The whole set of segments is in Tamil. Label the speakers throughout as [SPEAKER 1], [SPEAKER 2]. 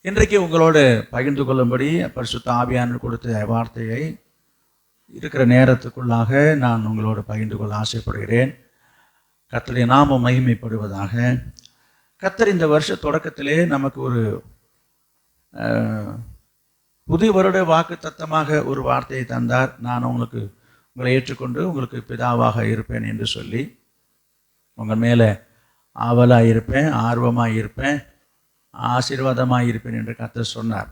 [SPEAKER 1] இன்றைக்கு உங்களோடு பகிர்ந்து கொள்ளும்படி பரிசுத்த ஆவியானவர் கொடுத்த வார்த்தையை இருக்கிற நேரத்துக்குள்ளாக நான் உங்களோடு பகிர்ந்து கொள்ள ஆசைப்படுகிறேன். கர்த்தருடைய நாமம் மகிமைப்படுவதாக. கர்த்தர் இந்த வருஷ தொடக்கத்திலே நமக்கு ஒரு புதிய வருட வாக்கு தத்தமாக ஒரு வார்த்தையை தந்தார். நான் உங்களை ஏற்றுக்கொண்டு உங்களுக்கு பிதாவாக இருப்பேன் என்று சொல்லி உங்கள் மேலே ஆவலாக இருப்பேன், ஆர்வமாக இருப்பேன், ஆசீர்வாதமாக இருப்பேன் என்று கர்த்தர் சொன்னார்.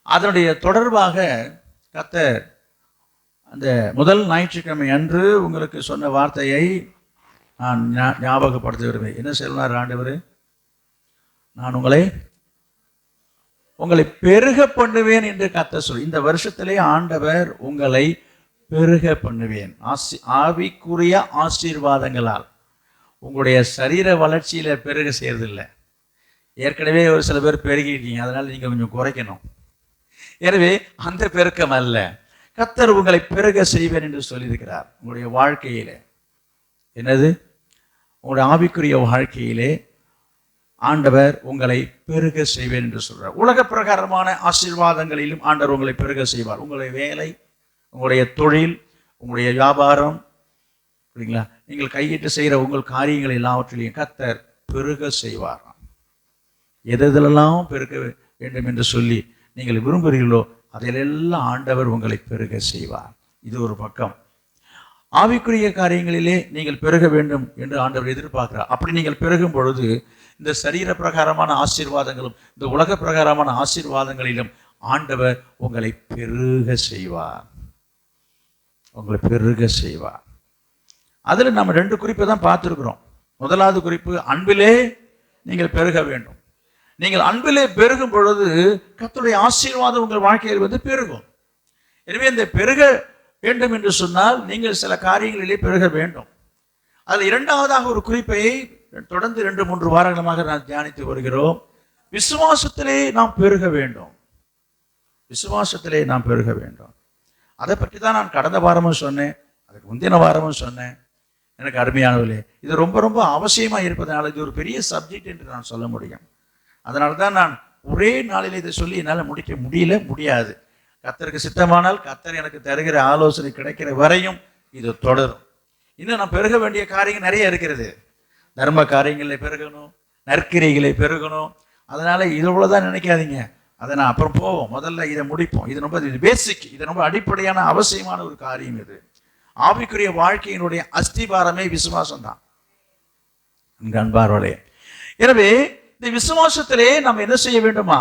[SPEAKER 1] அதனுடைய தொடர்பாக கர்த்தர் அந்த முதல் ஞாயிற்றுக்கிழமை அன்று உங்களுக்கு சொன்ன வார்த்தையை நான் ஞாபகப்படுத்தி வருவேன். என்ன சொன்னார் ஆண்டவர்? நான் உங்களை பெருக பண்ணுவேன் என்று கர்த்தர் சொல்லி, இந்த வருஷத்திலே ஆண்டவர் உங்களை பெருக பண்ணுவேன். ஆவிக்குரிய ஆசீர்வாதங்களால். உங்களுடைய சரீர வளர்ச்சியில பெருக செய்யறதில்லை. ஏற்கனவே ஒரு சில பேர் பெருகிட்டீங்க, அதனால நீங்க கொஞ்சம் குறைக்கணும். எனவே அந்த பெருக்கம் அல்ல, கர்த்தர் உங்களை பெருக செய்வேன் என்று சொல்லியிருக்கிறார். உங்களுடைய வாழ்க்கையிலே என்னது? உங்களுடைய ஆவிக்குரிய வாழ்க்கையிலே ஆண்டவர் உங்களை பெருக செய்வேன் என்று சொல்றார். உலக பிரகாரமான ஆசீர்வாதங்களிலும் ஆண்டவர் உங்களை பெருக செய்வார். உங்களுடைய வேலை, உங்களுடைய தொழில், உங்களுடைய வியாபாரம், சரிங்களா, நீங்கள் கையிட்டு செய்கிற உங்கள் காரியங்கள் எல்லாவற்றிலையும் கர்த்தர் பெருக செய்வார். எதெல்லாம் பெருக வேண்டும் என்று சொல்லி நீங்கள் விரும்புகிறீர்களோ அதிலெல்லாம் ஆண்டவர் உங்களை பெருக செய்வார். இது ஒரு பக்கம். ஆவிக்குரிய காரியங்களிலே நீங்கள் பெருக வேண்டும் என்று ஆண்டவர் எதிர்பார்க்கிறார். அப்படி நீங்கள் பெருகும் பொழுது இந்த சரீர பிரகாரமான ஆசீர்வாதங்களும் இந்த உலக பிரகாரமான ஆசீர்வாதங்களிலும் ஆண்டவர் உங்களை பெருக செய்வார். உங்களை பெருக செய்வார். அதில் நம்ம 2 குறிப்பை தான் பார்த்துருக்குறோம். முதலாவது குறிப்பு, அன்பிலே நீங்கள் பெருக வேண்டும். நீங்கள் அன்பிலே பெருகும் பொழுது கர்த்தருடைய ஆசீர்வாதம் உங்கள் வாழ்க்கையில் பெருகும். எனவே இந்த பெருக வேண்டும் என்று சொன்னால் நீங்கள் சில காரியங்களிலே பெருக வேண்டும். அதில் 2வதாக ஒரு குறிப்பை தொடர்ந்து 2-3 வாரங்களமாக நான் தியானித்து வருகிறோம். விசுவாசத்திலே நாம் பெருக வேண்டும். விசுவாசத்திலே நாம் பெருக வேண்டும். அதை பற்றி தான் நான் கடந்த வாரமும் சொன்னேன், அதுக்கு முந்தின வாரமும் சொன்னேன். எனக்கு அருமையானவர்களே, இது ரொம்ப ரொம்ப அவசியமாக இருப்பதனால இது ஒரு பெரிய சப்ஜெக்ட் என்று நான் சொல்ல முடியும். அதனால தான் நான் ஒரே நாளில் இதை சொல்லி என்னால் முடிக்க முடியாது. கர்த்தருக்கு சித்தமானால் கர்த்தர் எனக்கு தருகிற ஆலோசனை கிடைக்கிற வரையும் இது தொடரும். இன்னும் நான் பெருக வேண்டிய காரியங்கள் நிறைய இருக்கிறது. தர்ம காரியங்களில் பெருகணும், நற்கிரைகளை பெருகணும். அதனால இவ்வளவுதான் நினைக்காதீங்க, அதை நான் அப்புறம் போவோம். முதல்ல இதை முடிப்போம். இது ரொம்ப பேசிக், இது ரொம்ப அடிப்படையான அவசியமான ஒரு காரியம். இது ஆவிக்குரிய வாழ்க்கையினுடைய அஸ்திபாரமே விசுவாசம் தான் அன்பார்களே. எனவே இந்த விசுவாசத்திலே நாம் என்ன செய்ய வேண்டுமா?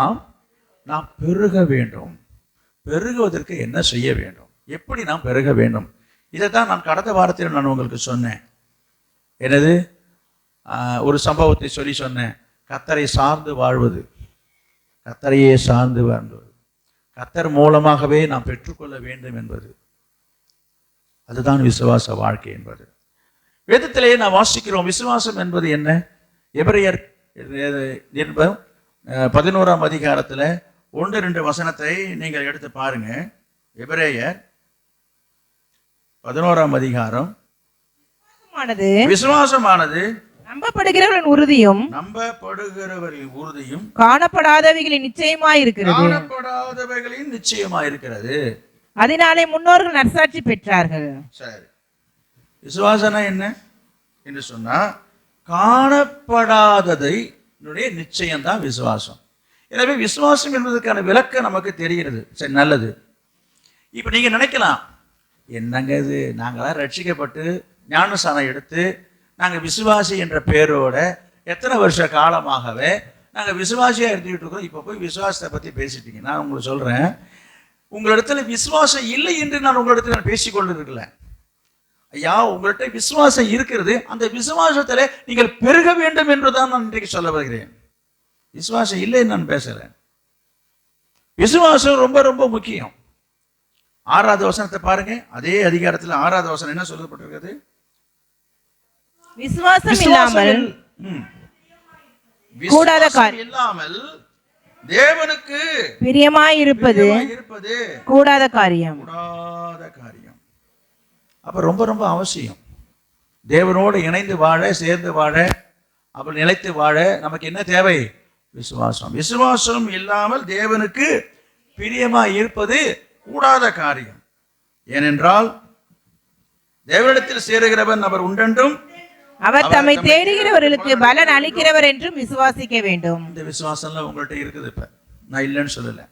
[SPEAKER 1] நாம் பெருக வேண்டும். பெருகுவதற்கு என்ன செய்ய வேண்டும்? எப்படி நாம் பெருக வேண்டும்? இதைத்தான் நான் கடந்த வாரத்தில் நான் உங்களுக்கு சொன்னேன். என்னது? ஒரு சம்பவத்தை சொல்லி சொன்னேன். கர்த்தரை சார்ந்து வாழ்வது, கர்த்தரையே சார்ந்து வாழ்வது, கர்த்தர் மூலமாகவே நாம் பெற்றுக்கொள்ள வேண்டும் என்பது, அதுதான் விசுவாச வாழ்க்கை என்பது. வேதத்திலே நாம் வாசிக்கிறோம். விசுவாசம் என்பது என்ன? எபிரேயர் 11ஆம் அதிகாரத்தில் 1-2 வசனத்தை நீங்கள் எடுத்து பாருங்க. எபிரேயர் 11ஆம் அதிகாரம். விசுவாசமானது
[SPEAKER 2] நம்பப்படுகிறவர்களின் உறுதியும் காணப்படாதவைகளின் நிச்சயமாயிருக்கிறது. அதனாலே முன்னோர்கள் நற்சாட்சி பெற்றார்கள்.
[SPEAKER 1] சரி, விசுவாசனா என்ன என்று சொன்னா காணப்படாததை நிச்சயம்தான் விசுவாசம். எனவே விசுவாசம் என்பதற்கான விளக்கம் நமக்கு தெரிகிறது. சரி, நல்லது. இப்போ நீங்க நினைக்கலாம், என்னங்க இது, நாங்களாம் ரட்சிக்கப்பட்டு ஞானஸ்நானம் எடுத்து நாங்கள் விசுவாசி என்ற பேரோட எத்தனை வருஷ காலமாகவே நாங்கள் விசுவாசியாக இருந்துகிட்டு இருக்கோம், இப்போ போய் விசுவாசத்தை பற்றி பேசிட்டீங்க. நான் உங்களுக்கு சொல்கிறேன், உங்களிடத்துல விசுவாசம் இல்லை என்று நான் உங்களிடத்துல நான் பேசிக்கொண்டு இருக்கல. ஐயா, உங்கள்கிட்ட விசுவாசம் இருக்கிறது. அந்த விசுவாசத்தில் நீங்கள் பெருக வேண்டும் என்றுதான் நான் இன்றைக்கு சொல்ல வருகிறேன். விசுவாசம் இல்லைன்னு நான் பேசுகிறேன். விசுவாசம் ரொம்ப ரொம்ப முக்கியம். 6வது வசனத்தை பாருங்க. அதே அதிகாரத்தில் 6வது வசனம் என்ன சொல்லப்பட்டிருக்கிறது?
[SPEAKER 2] விசுவாசம் இல்லாமல்
[SPEAKER 1] தேவனுக்கு
[SPEAKER 2] பிரியமாயிருப்பது கூடாத காரியம்.
[SPEAKER 1] அப்ப ரொம்ப ரொம்ப அவசியம். தேவனோடு இணைந்து வாழ, சேர்ந்து வாழ, அப்படி நிலைத்து வாழ நமக்கு என்ன தேவை? விசுவாசம். விசுவாசம் இல்லாமல் தேவனுக்கு பிரியமாய் இருப்பது கூடாத காரியம். ஏனென்றால் தேவனிடத்தில் சேருகிறவன் அவர் உண்டென்றும்
[SPEAKER 2] அவர் தம்மை தேடுகிறவர்களுக்கு பலன் அளிக்கிறவர் என்றும் விசுவாசிக்க வேண்டும்.
[SPEAKER 1] இந்த விசுவாசம்லாம் உங்கள்கிட்ட இருக்குது. இப்ப நான் இல்லைன்னு சொல்லல,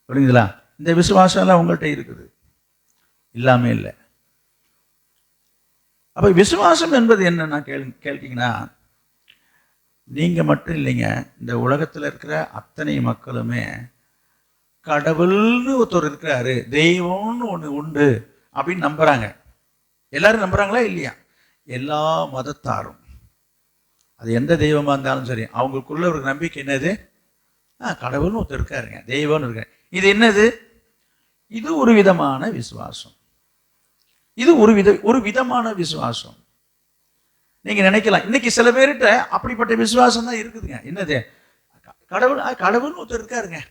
[SPEAKER 1] புரியுதுங்களா? இந்த விசுவாசம்லாம் உங்கள்கிட்ட இருக்குது, இல்லாம இல்லை. அப்ப விசுவாசம் என்பது என்னன்னா கேட்டீங்கன்னா, நீங்க மட்டும் இல்லைங்க, இந்த உலகத்துல இருக்கிற அத்தனை மக்களுமே கடவுள்னு ஒருத்தர் இருக்கிறாரு, தெய்வம்னு ஒண்ணு உண்டு அப்படின்னு நம்புறாங்க. எல்லாரும் நம்புறாங்களா இல்லையா? எல்லா மதத்தாரும், அது எந்த தெய்வமா இருந்தாலும் சரி, அவங்களுக்குள்ள ஒரு நம்பிக்கை என்னது? கடவுள்னு ஒருத்தர் இருக்காருங்க, தெய்வம்னு இருக்காரு. இது என்னது? இது ஒரு விதமான விசுவாசம். இது ஒரு விதமான விசுவாசம். நீங்க நினைக்கலாம், இன்னைக்கு சில பேர்கிட்ட அப்படிப்பட்ட விசுவாசம் தான் இருக்குதுங்க. என்னது? கடவுள்னு ஒருத்தர் இருக்காருங்க,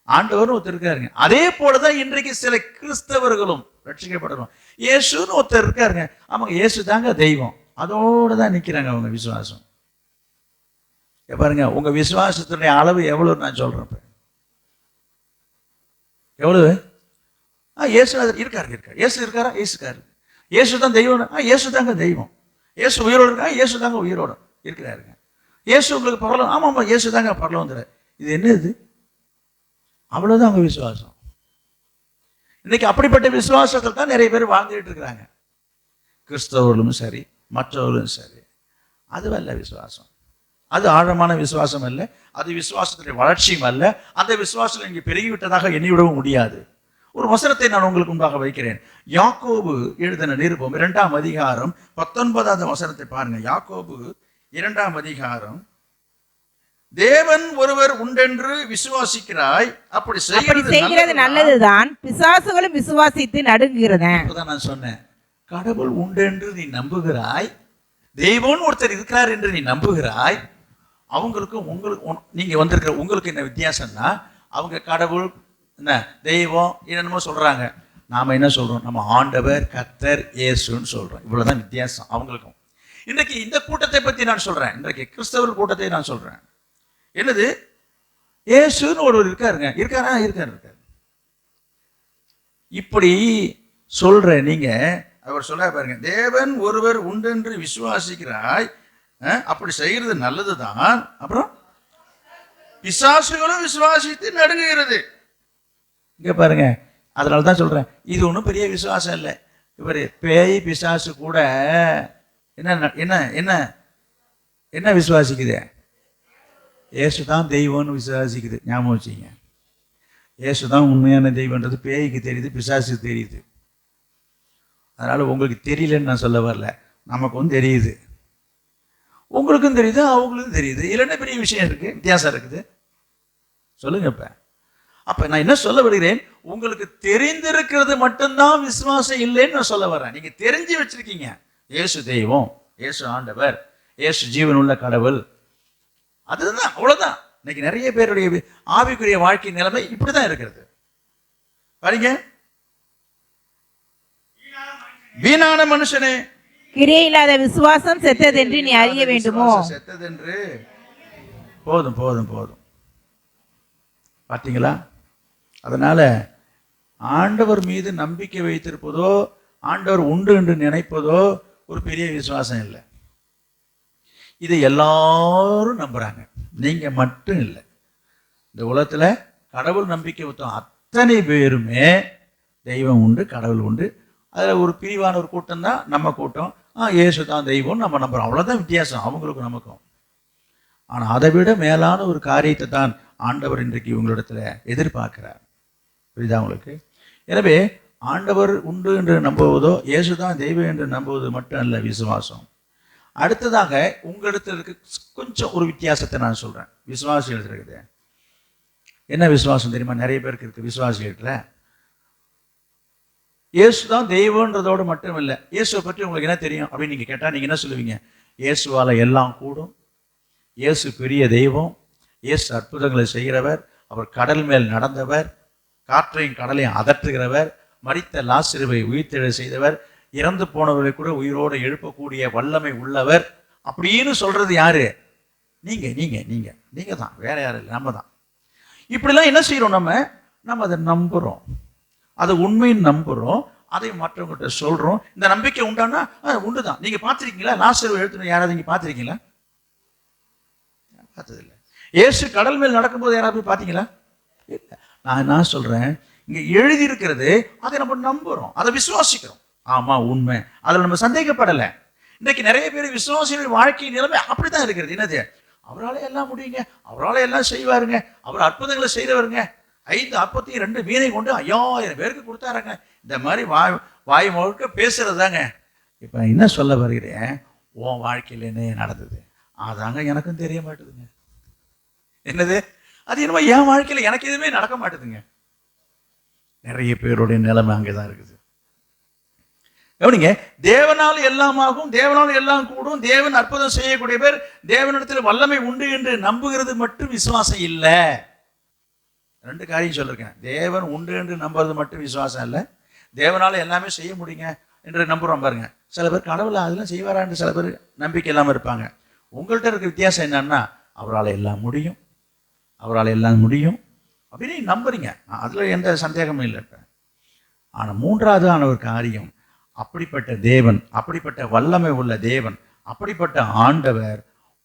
[SPEAKER 1] ஆண்டவர்னு ஒருத்தர் இருக்காருங்க. அதே போலதான் இன்றைக்கு சில கிறிஸ்தவர்களும் ரட்சிக்கப்படணும். இயேசுன்னு ஒருத்தர் இருக்காருங்க, ஆமாங்க, இயேசு தாங்க தெய்வம், அதோட தான் நிக்கிறாங்க அவங்க விசுவாசம். பாருங்க, உங்க விசுவாசத்தினுடைய அளவு எவ்வளவு நான் சொல்றேன். எவ்வளவு? இயேசு இருக்காரு. இயேசு இருக்காரா? இயேசுக்காரு. இயேசு தான் தெய்வம். இயேசு தாங்க தெய்வம். இயேசு உயிரோடு இருக்கா? இயேசு தாங்க உயிரோடு இருக்கிறாருங்க. இயேசு உங்களுக்கு பரலோகம்? ஆமாம், இயேசு தாங்க பரலோகம். இது என்ன? இது அவ்வளவுதான் உங்க விசுவாசம். இன்னைக்கு அப்படிப்பட்ட விசுவாசத்தில் தான் நிறைய பேர் வாழ்ந்துட்டு இருக்கிறாங்க, கிறிஸ்தவர்களும் சரி, மற்றவர்களும் சரி. அதுவல்ல விசுவாசம். அது ஆழமான விசுவாசம் அல்ல, அது விசுவாசத்துடைய வளர்ச்சியும் அல்ல. அந்த விசுவாசம் இங்கே பெருகிவிட்டதாக எண்ணிவிடவும் முடியாது. ஒரு வசனத்தை நான் உங்களுக்கு முன்பாக வைக்கிறேன். யாக்கோபு எழுதின நிருபம் 2ஆம் அதிகாரம் 19வது வசனத்தை பாருங்க. யாக்கோபு 2ஆம் அதிகாரம், தேவன் ஒருவர் உண்டென்று விசுவாசிக்கிறாய், அப்படி செய்கிறது
[SPEAKER 2] நல்லதுதான், பிசாசுகளும் விசுவாசித்து நடுங்குகிறத.
[SPEAKER 1] நான் சொன்னேன், கடவுள் உண்டென்று நீ நம்புகிறாய், தெய்வம்னு ஒருத்தர் இருக்கிறார் என்று நீ நம்புகிறாய். அவங்களுக்கும் உங்களுக்கு, நீங்க வந்திருக்கிற உங்களுக்கு என்ன வித்தியாசம்னா, அவங்க கடவுள் என்ன தெய்வம் என்னென்னமோ சொல்றாங்க, நாம என்ன சொல்றோம்? நம்ம ஆண்டவர் கர்த்தர் இயேசுன்னு சொல்றோம். இவ்வளவுதான் வித்தியாசம் அவங்களுக்கும். இன்றைக்கு இந்த கூட்டத்தை பத்தி நான் சொல்றேன், இன்றைக்கு கிறிஸ்தவர் கூட்டத்தை நான் சொல்றேன். என்னது? இயேசுன்னு ஒருவர் இருக்காருங்க. இருக்காரு. இப்படி சொல்ற நீங்க, அவர் சொல்ல பாருங்க, தேவன் ஒருவர் உண்டென்று விசுவாசிக்கிறாய், அப்படி செய்கிறது நல்லதுதான், அப்புறம் பிசாசுகளும் விசுவாசித்து நடுங்குகிறது. இங்க பாருங்க, அதனாலதான் சொல்றேன், இது ஒன்றும் பெரிய விசுவாசம் இல்லை. இவர் பேய் பிசாசு கூட என்ன என்ன என்ன என்ன விசுவாசிக்குது? இயேசு தான் தெய்வம்னு விசுவாசிக்குது. ஞாபகம் வச்சுங்க, இயேசு தான் உண்மையான தெய்வன்றது பேய்க்கு தெரியுது, பிசாசுக்கு தெரியுது. அதனால உங்களுக்கு தெரியலன்னு நான் சொல்ல வரல, நமக்கும் தெரியுது, உங்களுக்கும் தெரியுது, அவங்களுக்கும் தெரியுது. இல்லைன்னா பெரிய விஷயம் இருக்கு, வித்தியாசம் இருக்குது. சொல்லுங்க. அப்ப நான் என்ன சொல்ல வருகிறேன்? உங்களுக்கு தெரிந்திருக்கிறது மட்டும்தான் விசுவாசம் இல்லைன்னு நான் சொல்ல வரேன். நீங்க தெரிஞ்சு வச்சிருக்கீங்க, இயேசு தெய்வம், இயேசு ஆண்டவர், இயேசு ஜீவன் உள்ள கடவுள், அதுதான், அவ்வளவுதான். இன்னைக்கு நிறைய பேருடைய ஆவிக்குரிய வாழ்க்கை நிலைமை இப்படிதான் இருக்கிறது. பாருங்க, வீணான மனுஷனே,
[SPEAKER 2] கிரியை இல்லாத விசுவாசம் செத்ததென்று நீ அறிய வேண்டுமோ?
[SPEAKER 1] செத்ததென்று போதும் போதும் போதும். பார்த்தீங்களா? அதனால ஆண்டவர் மீது நம்பிக்கை வைத்திருப்பதோ, ஆண்டவர் உண்டு என்று நினைப்பதோ ஒரு பெரிய விசுவாசம் இல்லை. இதை எல்லாரும் நம்புறாங்க, நீங்க மட்டும் இல்லை. இந்த உலகத்துல கடவுள் நம்பிக்கை வைத்தோம் அத்தனை பேருமே தெய்வம் உண்டு, கடவுள் உண்டு. அதுல ஒரு பிரிவான ஒரு கூட்டம் தான் நம்ம கூட்டம். இயேசு தான் தெய்வம் நம்ம நம்புறோம். அவ்வளவுதான் வித்தியாசம் அவங்களுக்கும் நமக்கும். ஆனா அதை விட மேலான ஒரு காரியத்தை தான் ஆண்டவர் இன்றைக்கு இவங்களிடத்துல எதிர்பார்க்கிறார். புரியுதா உங்களுக்கு? எனவே ஆண்டவர் உண்டு என்று நம்புவதோ, இயேசுதான் தெய்வம் என்று நம்புவது மட்டும் அல்ல விசுவாசம். அடுத்ததாக உங்களிடத்துல இருக்கு கொஞ்சம் ஒரு வித்தியாசத்தை நான் சொல்றேன். விசுவாசிகள் இருக்குது, என்ன விசுவாசம் தெரியுமா? நிறைய பேருக்கு இருக்கு விசுவாசிகள்ல. இயேசுதான் தெய்வம்ன்றதோடு மட்டும் இல்லை, இயேசுவை பற்றி உங்களுக்கு என்ன தெரியும் அப்படின்னு நீங்க கேட்டா நீங்க என்ன சொல்லுவீங்க? இயேசுவால எல்லாம் கூடும், இயேசு பெரிய தெய்வம், இயேசு அற்புதங்களை செய்கிறவர், அவர் கடல் மேல் நடந்தவர், காற்றையும் கடலையும் அதற்றுகிறவர், மரித்த லாசருவை உயிர்த்தெழ செய்தவர், இறந்து போனவர்களை கூட உயிரோடு எழுப்பக்கூடிய வல்லமை உள்ளவர் அப்படின்னு சொல்றது யாரு? நீங்க தான், வேற யாரும் இல்லை, நம்ம தான். இப்படிலாம் என்ன செய்யறோம், நம்ம அதை நம்புறோம், அதை உண்மைன்னு நம்புறோம், அதை மற்றவங்ககிட்ட சொல்றோம். இந்த நம்பிக்கை உண்டானா உண்டுதான். நீங்க பார்த்திருக்கீங்களா? லாசரு எழுத்துன யாராவது நீங்க பார்த்திருக்கீங்களா? பார்த்ததில்லை. இயேசு கடல் மேல் நடக்கும்போது யாராவது போய் பார்த்தீங்களா? இல்லை. நான் என்ன சொல்றேன், இங்க எழுதி இருக்கிறது, அதை நம்ம நம்புறோம், அதை விசுவாசிக்கிறோம். ஆமா, உண்மை, அதில் நம்ம சந்தேகப்படலை. இன்னைக்கு நிறைய பேர் விசுவாசிகள் வாழ்க்கை நிலைமை அப்படிதான் இருக்கிறது. என்னது, அவரால் எல்லாம் முடியுங்க, அவரால் எல்லாம் செய்வாருங்க, அவர் அற்புதங்களை செய்தவருங்க, 5 அப்பத்தையும் 2 மீனை கொண்டு 5000 பேருக்கு கொடுத்தாருங்க, இந்த மாதிரி வாய் முழுக்க பேசுறது தாங்க. இப்போ என்ன சொல்ல வருகிறேன், உன் வாழ்க்கையில் என்ன நடந்தது அதாங்க எனக்கும் தெரிய மாட்டுதுங்க. என்னது, அது என்னமோ என் வாழ்க்கையில் எனக்கு எதுவுமே நடக்க மாட்டுதுங்க. நிறைய பேருடைய நிலைமை அங்கேதான் இருக்குது. கவனிங்க, தேவனால் எல்லாமாகும், தேவனால் எல்லாம் கூடும், தேவன் அற்புதம் செய்யக்கூடிய பேர், தேவனிடத்தில் வல்லமை உண்டு என்று நம்புகிறது மட்டும் விசுவாசம் இல்லை. 2 காரியம் சொல்லிருக்கேன். தேவன் உண்டு என்று நம்புறது மட்டும் விசுவாசம் இல்லை, தேவனால எல்லாமே செய்ய முடியுங்க என்று நம்புறோம் பாருங்க. சில பேர் கடவுள் அதெல்லாம் செய்வாரான்னு சில பேர் நம்பிக்கை இல்லாமல் இருப்பாங்க. உங்கள்கிட்ட இருக்க வித்தியாசம் என்னன்னா, அவரால் எல்லாம் முடியும், அவரால் எல்லாம் முடியும் அப்படின்னு நம்புறீங்க, அதுல எந்த சந்தேகமும் இல்லை. ஆனால் 3வது ஒரு காரியம், அப்படிப்பட்ட தேவன், அப்படிப்பட்ட வல்லமை உள்ள தேவன், அப்படிப்பட்ட ஆண்டவர்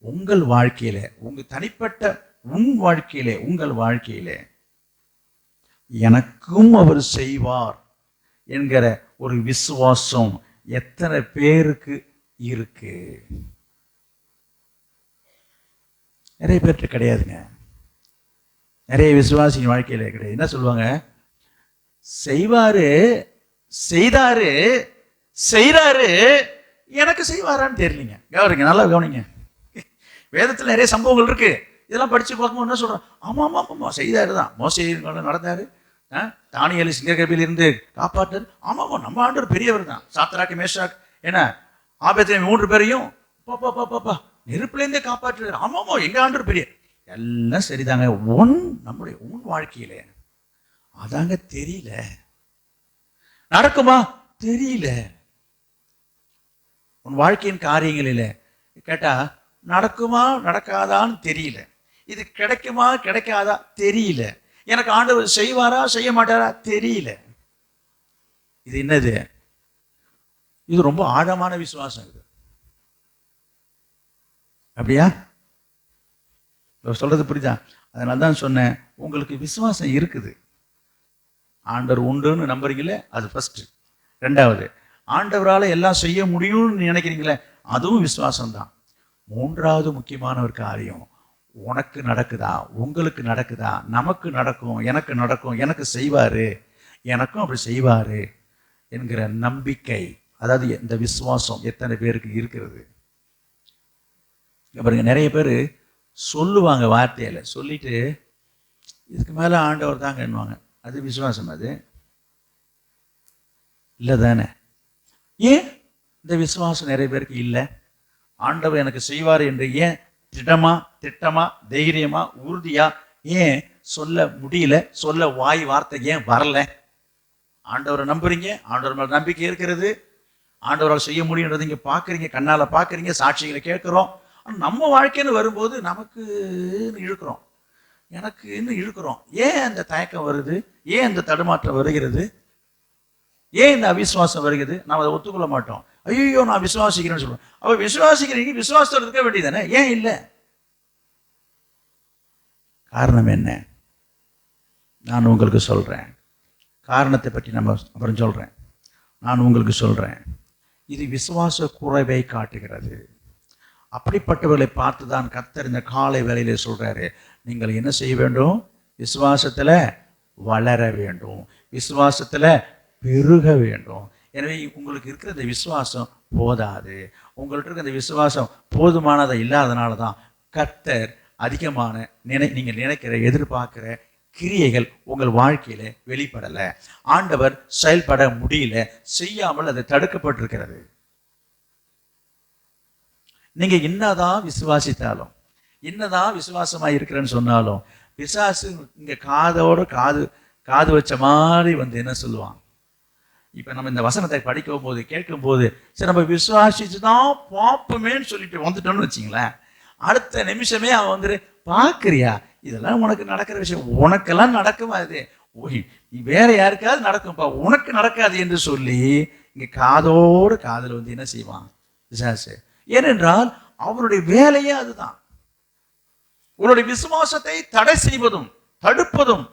[SPEAKER 1] உங்கள் வாழ்க்கையில, உங்க தனிப்பட்ட உங்கள் வாழ்க்கையில எனக்கும் அவர் செய்வார் என்கிற ஒரு விசுவாசம் எத்தனை பேருக்கு இருக்கு? நிறைய பேருக்கு கிடையாதுங்க. நிறைய விசுவாசியின் வாழ்க்கையில கிடையாது. என்ன சொல்லுவாங்க, செய்வாரு, செய்தாரு, செய்யறாரு, எனக்கு செய்வாரான்னு தெரியலீங்க. கவனிங்க, நல்லா கவனிங்க. வேதத்தில் நிறைய சம்பவங்கள் இருக்கு. இதெல்லாம் படிச்சு பார்க்கும்போது என்ன சொல்றோம், ஆமா செய்தாரு தான், மோசே நடந்தாரு, தானியேலை சிங்கக்கபியில் இருந்து காப்பாற்றாரு, ஆமா நம்ம ஆண்டவர் பெரியவர் தான், சாத்ராக்கு மேஷாக் என்ன ஆபேத்நேகோ 3 பேரையும் நெருப்புலேருந்தே காப்பாற்றாரு, ஆமாமா எங்க ஆண்டவர் பெரிய. எல்லாம் சரிதாங்க, நம்முடைய வாழ்க்கையில அதாங்க தெரியல. நடக்குமா தெரியல. உன் வாழ்க்கையின் காரியங்களில கேட்டா நடக்குமா நடக்காதான்னு தெரியல, இது கிடைக்குமா கிடைக்காதா தெரியல, எனக்கு ஆண்டவர் செய்வாரா செய்ய மாட்டாரா தெரியல. இது என்னது? இது ரொம்ப ஆழமான விசுவாசம். இது அப்படியா? சொல்றது புரியுதா? அதனால தான் சொன்னேன், உங்களுக்கு விசுவாசம் இருக்குது, ஆண்டவர் உண்டுன்னு நம்புறீங்களே, அது ஃபர்ஸ்ட். 2வது, ஆண்டவரால் எல்லாம் செய்ய முடியும்னு நினைக்கிறீங்களே, அதுவும் விசுவாசம் தான். 3வது முக்கியமான ஒரு காரியம், உனக்கு நடக்குதா, உங்களுக்கு நடக்குதா, நமக்கு நடக்கும், எனக்கு நடக்கும், எனக்கு செய்வாரு, எனக்கும் அப்படி செய்வாரு என்கிற நம்பிக்கை, அதாவது இந்த விசுவாசம் எத்தனை பேருக்கு இருக்கிறது? பாருங்க, நிறைய பேர் சொல்லுவாங்க, வார்த்தையில சொல்லிட்டு இதுக்கு மேல ஆண்டவர் தாங்க என்னவாங்க, அது விசுவாசம்? அது இல்லை தானே? ஏன் இந்த விசுவாசம் நிறைய பேருக்கு இல்லை? ஆண்டவர் எனக்கு செய்வார் என்று ஏன் திட்டமா தைரியமா உறுதியா ஏன் சொல்ல முடியல? சொல்ல வாய் வார்த்தை ஏன் வரல? ஆண்டவரை நம்புறீங்க, ஆண்டவர் மேல நம்பிக்கை இருக்கிறது, ஆண்டவரால் செய்ய முடியுன்றது இங்க பாக்குறீங்க, கண்ணால பாக்குறீங்க, சாட்சிகளை கேட்கிறோம். நம்ம வாழ்க்கைன்னு வரும்போது நமக்கு இழுக்கிறோம், எனக்கு இன்னும் இழுக்கிறோம். ஏன் அந்த தயக்கம் வருது? ஏன் இந்த தடுமாற்றம் வருகிறது? ஏன் இந்த அவிசுவாசம் வருகிறது? நாம் அதை ஒத்துக்கொள்ள மாட்டோம். ஐயோ நான் விசுவாசிக்கிறேன்னு சொல்லுவோம். அவ விசுவாசிக்கிறீங்க, விசுவாசத்தோடு இருக்க வேண்டியதானே, ஏன் இல்லை? காரணம் என்ன? நான் உங்களுக்கு சொல்றேன். காரணத்தை பற்றி நம்ம அப்புறம் சொல்றேன். நான் உங்களுக்கு சொல்றேன், இது விசுவாச குறைவை காட்டுகிறது. அப்படிப்பட்டவர்களை பார்த்து தான் கர்த்தர் இந்த காலை வேளையிலே சொல்றாரு, நீங்கள் என்ன செய்ய வேண்டும்? விசுவாசத்துல வளர வேண்டும், விசுவாசத்துல பெருக வேண்டும். எனவே உங்களுக்கு இருக்கிற இந்த விசுவாசம் போதாது. உங்கள்கிட்ட இருக்க இந்த விசுவாசம் போதுமானதை இல்லாதனால தான் கர்த்தர் அதிகமான நீங்கள் நினைக்கிற எதிர்பார்க்கிற கிரியைகள் உங்கள் வாழ்க்கையில வெளிப்படலை. ஆண்டவர் செயல்பட முடியல, செய்யாமல் அது தடுக்கப்பட்டிருக்கிறது. நீங்க என்னதான் விசுவாசித்தாலும், என்னதான் விசுவாசமா இருக்கிறேன்னு சொன்னாலும், பிசாசு இங்க காதோட காது வச்ச மாதிரி வந்து என்ன சொல்லுவான்? இப்ப நம்ம இந்த வசனத்தை படிக்கும் போது கேட்கும் போது, சரி நம்ம விசுவாசிச்சுதான் பார்ப்போமேன்னு சொல்லிட்டு வந்துட்டோம்னு வச்சிங்களேன், அடுத்த நிமிஷமே அவன் வந்துட்டு, பார்க்குறியா இதெல்லாம் உனக்கு நடக்கிற விஷயம், உனக்கெல்லாம் நடக்குமா இது, நீ வேற யாருக்காவது நடக்கும்பா, உனக்கு நடக்காது என்று சொல்லி இங்க காதோடு காதல் வந்து என்ன செய்வான் பிசாசு. ஏனென்றால் அவருடைய வேலையே அதுதான். உன்னுடைய விசுவாசத்தை தடை செய்வதும் தடுப்பதும்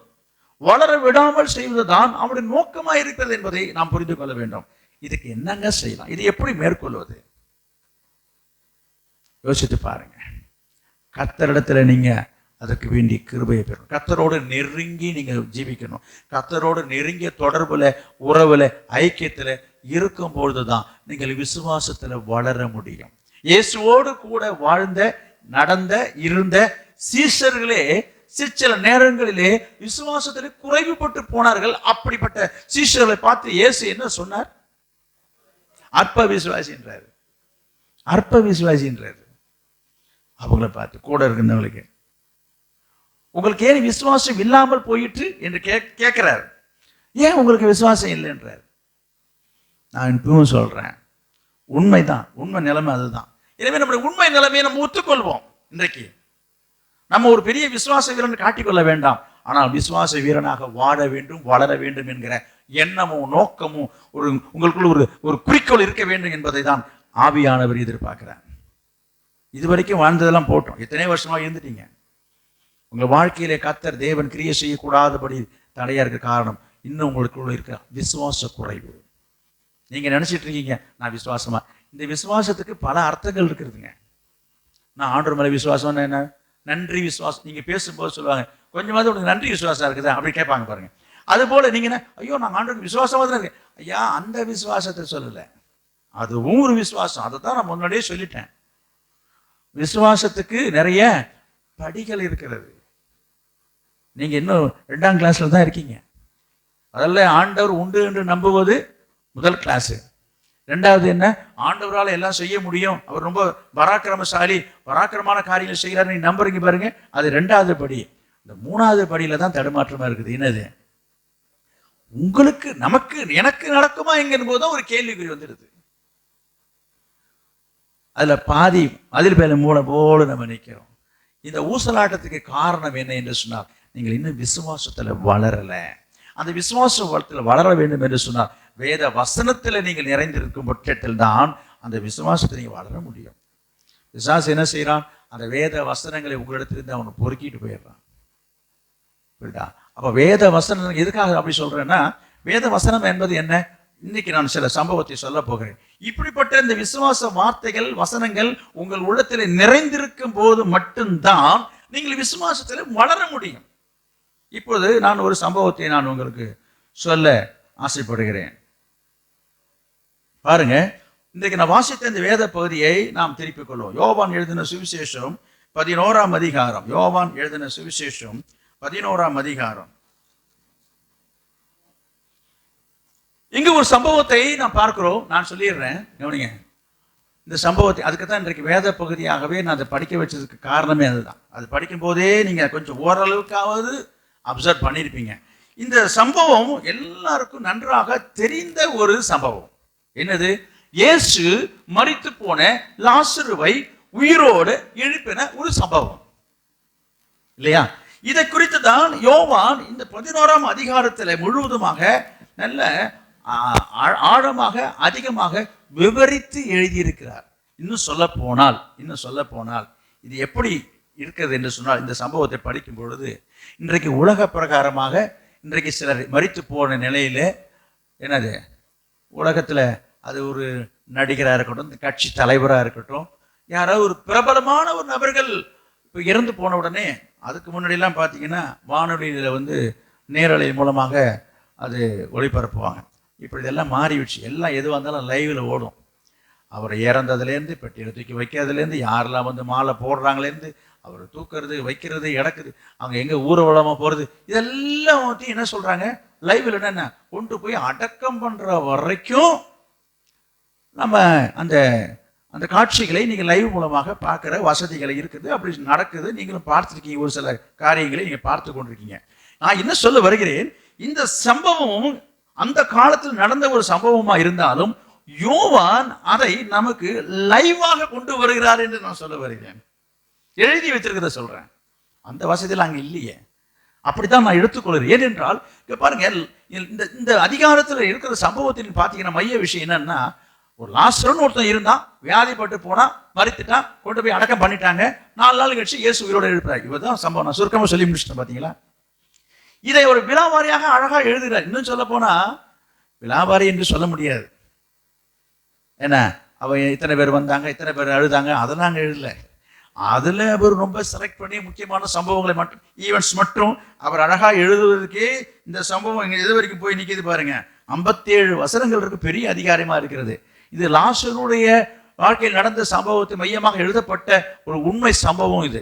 [SPEAKER 1] வளர விடாமல் செய்வதுதான் அவருடைய நோக்கமாக இருக்கிறது என்பதை நாம் புரிந்து கொள்ள வேண்டும். இதுக்கு என்னங்க செய்யலாம், இது எப்படி மேற்கொள்வது? யோசித்து பாருங்க. கர்த்தரிடத்துல நீங்க அதுக்கு வேண்டிய கிருபையை பெறணும். கர்த்தரோடு நெருங்கி நீங்க ஜீவிக்கணும். கர்த்தரோடு நெருங்கிய தொடர்புல, உறவுல, ஐக்கியத்துல இருக்கும் பொழுதுதான் நீங்கள் விசுவாசத்துல வளர முடியும். இயேசுவோடு கூட வாழ்ந்த, நடந்த, இருந்த சீஷர்களே சில நேரங்களிலே விசுவாசத்திலே குறைவுபட்டு போனார்கள். அப்படிப்பட்ட சீஷர்களை பார்த்து இயேசு என்ன சொன்னார்? அற்ப விசுவாசி என்றார். அற்ப விசுவாசி என்றார். அவங்கள பார்த்து கூட இருக்கின்றவங்களுக்கு, உங்களுக்கு ஏன் விசுவாசம் இல்லாமல் போயிட்டு என்று கேட்கிறார். ஏன் உங்களுக்கு விசுவாசம் இல்லை என்றார். நான் இப்பவும் சொல்றேன், உண்மைதான், உண்மை நிலைமை அதுதான். எனவே நம்முடைய உண்மை நிலைமையை நம்ம ஒத்துக்கொள்வோம். இன்றைக்கு நம்ம ஒரு பெரிய விசுவாச வீரன் காட்டிக்கொள்ள வேண்டாம், ஆனால் விசுவாச வீரனாக வாழ வேண்டும், வளர வேண்டும் என்கிற எண்ணமும் நோக்கமும் உங்களுக்குள்ள ஒரு குறிக்கோள் இருக்க வேண்டும் என்பதை தான் ஆவியானவர் எதிர்பார்க்கிறார். இதுவரைக்கும் வாழ்ந்ததெல்லாம் போட்டோம், எத்தனை வருஷமா இருந்துட்டீங்க. உங்க வாழ்க்கையிலே கர்த்தர் தேவன் கிரியை செய்யக்கூடாதபடி தடையா இருக்க காரணம் இன்னும் உங்களுக்குள்ள இருக்க விசுவாச குறைவு. நீங்க நினைச்சிட்டு இருக்கீங்க நான் விசுவாசமா, இந்த விசுவாசத்துக்கு பல அர்த்தங்கள் இருக்குதுங்க. நான் ஆண்டவர் மேல விசுவாசம் என்ன, நன்றி விசுவாசம். நீங்க பேசும்போது சொல்லுவாங்க, கொஞ்சமாவது உனக்கு நன்றி விசுவாசம் இருக்குதா அப்படி கேட்பாங்க பாருங்க. அது போல நீங்க ஐயோ நான் ஆண்டவருக்கு விசுவாசமா தான் இருக்கேன், ஐயா அந்த விசுவாசத்தை சொல்லல, அதுவும் ஒரு விசுவாசம். அதை தான் நான் முன்னாடியே சொல்லிட்டேன். விசுவாசத்துக்கு நிறைய படிகள் இருக்கிறது. நீங்க இன்னும் 2ஆம் கிளாஸ்ல தான் இருக்கீங்க. அதெல்லாம் ஆண்டவர் உண்டு என்று நம்புவது முதல் கிளாஸ். ரெண்டாவது என்ன, ஆண்டவரால் எல்லாம் செய்ய முடியும், அவர் ரொம்ப பராக்கிரமசாலி, பராக்கிரமான காரியங்கள் செய்கிறார் நீ நம்புறீங்க பாருங்க, அது 2வது படி. இந்த 3வது படியில தான் தடுமாற்றமா இருக்குது. என்னது, உங்களுக்கு நமக்கு எனக்கு நடக்குமா என்கிற போதுதான் ஒரு கேள்விக்குறி வந்துடுது. அதுல பாதி அதில் பேர மூளை போல நம்ம நிற்கிறோம். இந்த ஊசலாட்டத்துக்கு காரணம் என்ன என்று சொன்னார், நீங்கள் இன்னும் விசுவாசத்துல வளரல. அந்த விசுவாசத்துல வளர வேண்டும் என்று சொன்னார், வேத வசனத்துல நீங்கள் நிறைந்திருக்கும் பட்சத்தில் தான் அந்த விசுவாசத்தை நீங்க வளர முடியும். விசுவாசம் என்ன செய்யறான், அந்த வேத வசனங்களை உங்களிடத்திலிருந்து அவனை பொறுக்கிட்டு போயிடுறான். புரியுதா? அப்ப வேத வசனம் எதுக்காக அப்படி சொல்றேன்னா, வேத வசனம் என்பது என்ன, இன்னைக்கு நான் சில சம்பவத்தை சொல்ல போகிறேன். இப்படிப்பட்ட இந்த விசுவாச வார்த்தைகள், வசனங்கள் உங்கள் உள்ளத்தில் நிறைந்திருக்கும் போது மட்டும்தான் நீங்கள் விசுவாசத்தில் வளர முடியும். இப்போது நான் ஒரு சம்பவத்தை நான் உங்களுக்கு சொல்ல ஆசைப்படுகிறேன். பாருங்க, இன்றைக்கு நான் வாசித்த இந்த வேத பகுதியை நாம் திருப்பிக் கொள்வோம். யோவான் எழுதின சுவிசேஷம் 11ஆம் அதிகாரம். யோவான் எழுதின சுவிசேஷம் 11ஆம் அதிகாரம். இங்கு ஒரு சம்பவத்தை நாம் பார்க்கிறோம். நான் சொல்லிடுறேன், கவனிங்க. இந்த சம்பவத்தை அதுக்குத்தான் இன்றைக்கு வேத பகுதியாகவே நான் அதை படிக்க வச்சதுக்கு காரணமே அதுதான். அது படிக்கும் போதே நீங்க கொஞ்சம் ஓரளவுக்காவது அப்சர்வ் பண்ணியிருப்பீங்க. இந்த சம்பவம் எல்லாருக்கும் நன்றாக தெரிந்த ஒரு சம்பவம். என்னது, இயேசு மரித்து போன லாசருவை உயிரோடு எழுப்பின ஒரு சம்பவம் இல்லையா? இதை குறித்து தான் யோவான் இந்த 11ஆம் அதிகாரத்தில் முழுவதுமாக நல்ல ஆழமாக அதிகமாக விவரித்து எழுதியிருக்கிறார். இன்னும் சொல்ல போனால் இது எப்படி இருக்கிறது என்று சொன்னால், இந்த சம்பவத்தை படிக்கும் பொழுது இன்றைக்கு உலக பிரகாரமாக இன்றைக்கு சிலர் மரித்து போன நிலையில என்னது, உலகத்துல அது ஒரு நடிகராக இருக்கட்டும், கட்சி தலைவராக இருக்கட்டும், யாராவது ஒரு பிரபலமான ஒரு நபர்கள் இப்போ இறந்து போன உடனே, அதுக்கு முன்னாடிலாம் பார்த்தீங்கன்னா வானொலியில நேரலை மூலமாக அது ஒளிபரப்புவாங்க. இப்படி இதெல்லாம் மாறிவிடுச்சு. எல்லாம் எதுவாக இருந்தாலும் லைவ்ல ஓடும். அவர் இறந்ததுலேருந்து, பெட்டியில் தூக்கி வைக்கிறதுலேருந்து, யாரெல்லாம் மாலை போடுறாங்களேருந்து, அவர் தூக்கிறது, வைக்கிறது, இடக்குது, அவங்க எங்கே ஊர்வலமாக போகிறது, இதெல்லாம் என்ன சொல்கிறாங்க, லைவில் என்னென்ன கொண்டு போய் அடக்கம் பண்ணுற வரைக்கும் நம்ம அந்த அந்த காட்சிகளை நீங்கள் லைவ் மூலமாக பார்க்குற வசதிகளை இருக்குது. அப்படி நடக்குது. நீங்களும் பார்த்துருக்கீங்க, ஒரு சில காரியங்களை நீங்கள் பார்த்து கொண்டிருக்கீங்க. நான் என்ன சொல்ல வருகிறேன், இந்த சம்பவம் அந்த காலத்தில் நடந்த ஒரு சம்பவமாக இருந்தாலும் யோவான் அதை நமக்கு லைவாக கொண்டு வருகிறார் என்று நான் சொல்ல வருகிறேன். எழுதி வச்சிருக்கிறத சொல்றேன். அந்த வசதியில் அங்கே இல்லையே. அப்படித்தான் நான் எடுத்துக்கொள்கிறேன். ஏனென்றால் இங்க பாருங்க, இந்த இந்த அதிகாரத்தில் இருக்கிற சம்பவத்தின் பார்த்தீங்கன்னா மைய விஷயம் என்னன்னா, ஒரு லாசருன்னு ஒருத்தன் இருந்தான், வியாதிப்பட்டு போனா, மறித்துட்டான், கொண்டு போய் அடக்கம் பண்ணிட்டாங்க. 4 நாள் கழிச்சு இயேசு உயிரோடு எழுப்புறாரு. இவதான் சம்பவம். நான் சுருக்கமாக சொல்லி முடிச்சிட்டேன். பார்த்தீங்களா? இதை ஒரு விலாவாரியாக அழகா எழுதுகிறார். இன்னும் சொல்ல போனா விலாவாரி என்று சொல்ல முடியாது. என்ன, அவ இத்தனை பேர் வந்தாங்க, இத்தனை பேர் அழுதாங்க, அதெல்லாம் அங்கே எழுதல. அதுல அவர் ரொம்ப செலக்ட் பண்ணி முக்கியமான சம்பவங்களை மட்டும், ஈவெண்ட்ஸ் மட்டும் அவர் அழகா எழுதுவதற்கே இந்த சம்பவம் இங்க எது வரைக்கும் போய் நிற்கிது பாருங்க. 57 வசனங்கள் இருக்கு. பெரிய அதிகாரமா இருக்கிறது. இது லாசருடைய வாழ்க்கையில் நடந்த சம்பவத்தை மையமாக எழுதப்பட்ட ஒரு உண்மை சம்பவம் இது.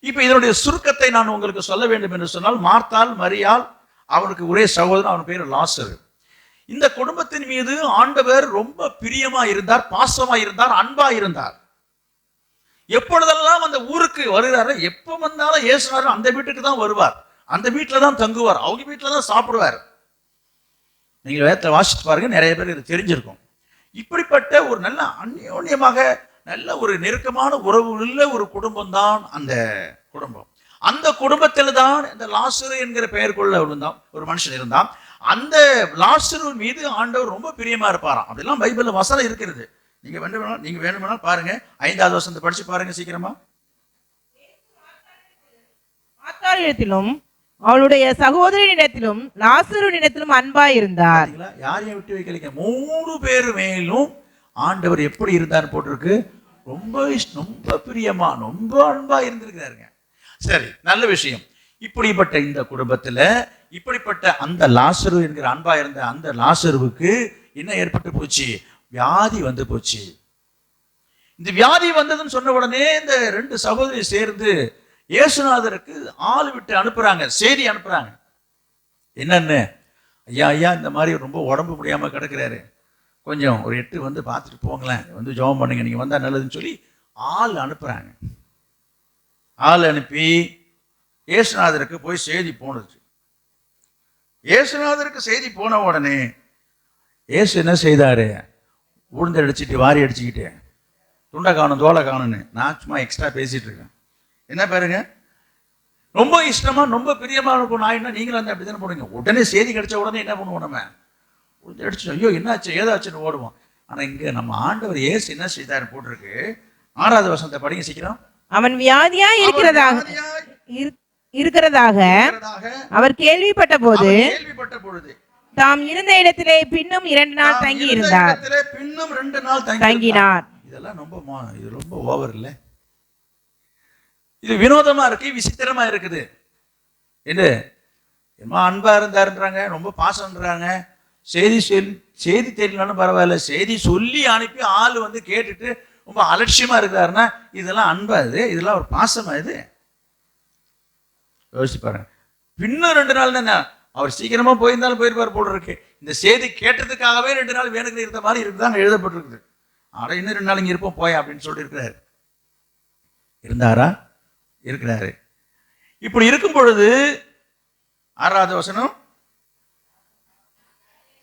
[SPEAKER 1] இப்ப இதனுடைய சுருக்கத்தை நான் உங்களுக்கு சொல்ல வேண்டும் என்று சொன்னால், மார்த்தாள், மரியாள், அவனுக்கு ஒரே சகோதரன், அவன் பேர் லாசரு. இந்த குடும்பத்தின் மீது ஆண்டவர் ரொம்ப பிரியமா இருந்தார், பாசமா இருந்தார், அன்பா இருந்தார். எப்பொழுதெல்லாம் அந்த ஊருக்கு வருகிறாரோ, எப்ப வந்தாலும் இயேசுநாதர் அந்த வீட்டுக்கு தான் வருவார், அந்த வீட்டில தான் தங்குவார், அவங்க வீட்டில தான் சாப்பிடுவார். நீங்க வேதத்தை வாசிச்சு பாருங்க, நிறைய பேர் இது தெரிஞ்சிருக்கும். இப்படிப்பட்ட ஒரு நல்ல அந்யோன்யமாக நல்ல ஒரு நெருக்கமான உறவு உள்ள ஒரு குடும்பம் தான் அந்த குடும்பம். அந்த குடும்பத்தில் தான் இந்த லாசரு என்கிற பெயர் கொள்ள ஒரு மனுஷன் இருந்தான். அந்த லாசரு மீது ஆண்டவர் ரொம்ப பிரியமா இருப்பாராம். அப்படிலாம் பைபிள்ல வசனம் இருக்கிறது. நீங்க வேணுமானால் பாருங்க, 5வது வசனத்தை படிச்சு பாருங்க சீக்கிரமா.
[SPEAKER 2] மார்த்தாளிடத்திலும் அவளுடைய சகோதரனிடத்திலும் லாசருனிடத்திலும் அன்பா இருந்தார்.
[SPEAKER 1] யாரையும் விட்டு வைக்கலைங்க. 3 பேர் மேலும் ஆண்டவர் எப்படி இருந்தார் போட்டிருக்கு. ரொம்ப பிரியமா, ரொம்ப அன்பா இருந்திருக்கிறாருங்க. சரி, நல்ல விஷயம். இப்படிப்பட்ட இந்த குடும்பத்துல இப்படிப்பட்ட அந்த லாசரு என்கிற அன்பா இருந்த அந்த லாசருவுக்கு என்ன ஏற்பட்டு போச்சு? வியாதி வந்து போச்சு. இந்த வியாதி வந்ததுன்னு சொன்ன உடனே இந்த 2 சகோதரி சேர்ந்து இயேசுநாதருக்கு ஆள் விட்டு அனுப்புறாங்க, செய்தி அனுப்புறாங்க. என்னன்னு, ஐயா ஐயா இந்த மாதிரி ரொம்ப உடம்பு முடியாம கிடக்குறாரு, கொஞ்சம் ஒரு 8 வந்து பார்த்துட்டு போங்களேன், வந்து ஜெபம் பண்ணுங்க, நீங்க வந்தா நல்லதுன்னு சொல்லி ஆள் அனுப்புறாங்க. ஆள் அனுப்பி இயேசுநாதருக்கு போய் செய்தி போனது. இயேசுநாதருக்கு செய்தி போன உடனே இயேசு என்ன செய்தாரு? உளுந்து அடிச்சுட்டு வாரி அடிச்சுக்கிட்டு துண்டை காணும் தோலை காணுன்னு நான் சும்மா எக்ஸ்ட்ரா பேசிட்டு இருக்கேன். என்ன பாருங்க, ரொம்ப இஷ்டமா ரொம்ப பிரியமா இருக்கும் நாயின்னா நீங்களும் அந்த அப்படி தானே போடுங்க. உடனே செய்தி கிடைச்ச உடனே என்ன பண்ணுவோம்? நம்ம உளுந்து அடிச்சு ஐயோ என்னாச்சு ஏதாச்சுன்னு ஓடுவோம். ஆனா இங்க நம்ம ஆண்டவர் இயேசு என்ன செய்தாரு போட்டிருக்கு. 6வது வசனத்தை படிங்க சீக்கிரம்.
[SPEAKER 2] அவன் வியாதியா இருக்கிறதாக அவர் கேள்விப்பட்ட பொழுது தாம் இருந்த இடத்திலே பின்னும் 2 நாள் தங்கி இருந்தார்.
[SPEAKER 1] பின்னும் 2 நாள்
[SPEAKER 2] தங்கினார்.
[SPEAKER 1] இதெல்லாம் இது ரொம்ப ஓவர் இல்ல? இது வினோதமா இருக்கு, விசித்திரமா இருக்குது. என்ன அன்பா இருந்தாருன்றாங்க, ரொம்ப பாசம்ன்றாங்க. செய்தி தெரியலன்னு பரவாயில்ல, செய்தி சொல்லி அனுப்பி ஆள் வந்து கேட்டுட்டு ரொம்ப அலட்சியமா இருக்கிறாருன்னா இதெல்லாம் அன்பா? இது இதெல்லாம் ஒரு பாசமா? இது யோசிச்சு பாருங்க. பின்னும் 2 நாள் என்ன, அவர் சீக்கிரமா போயிருந்தாலும் போயிருப்பார் போல இருக்கு. இந்த செய்தி கேட்டதுக்காகவே 2 நாள் வேணுக்கு இருந்த மாதிரி இருக்குதாங்க எழுதப்பட்டிருக்குது. ஆனா இன்னும் 2 நாள் இங்க இருப்போம் போய் அப்படின்னு சொல்லி இருக்கிறாரு. இருந்தாரா? இருக்கிறாரு. இப்படி இருக்கும் பொழுது 6வது வசனம்.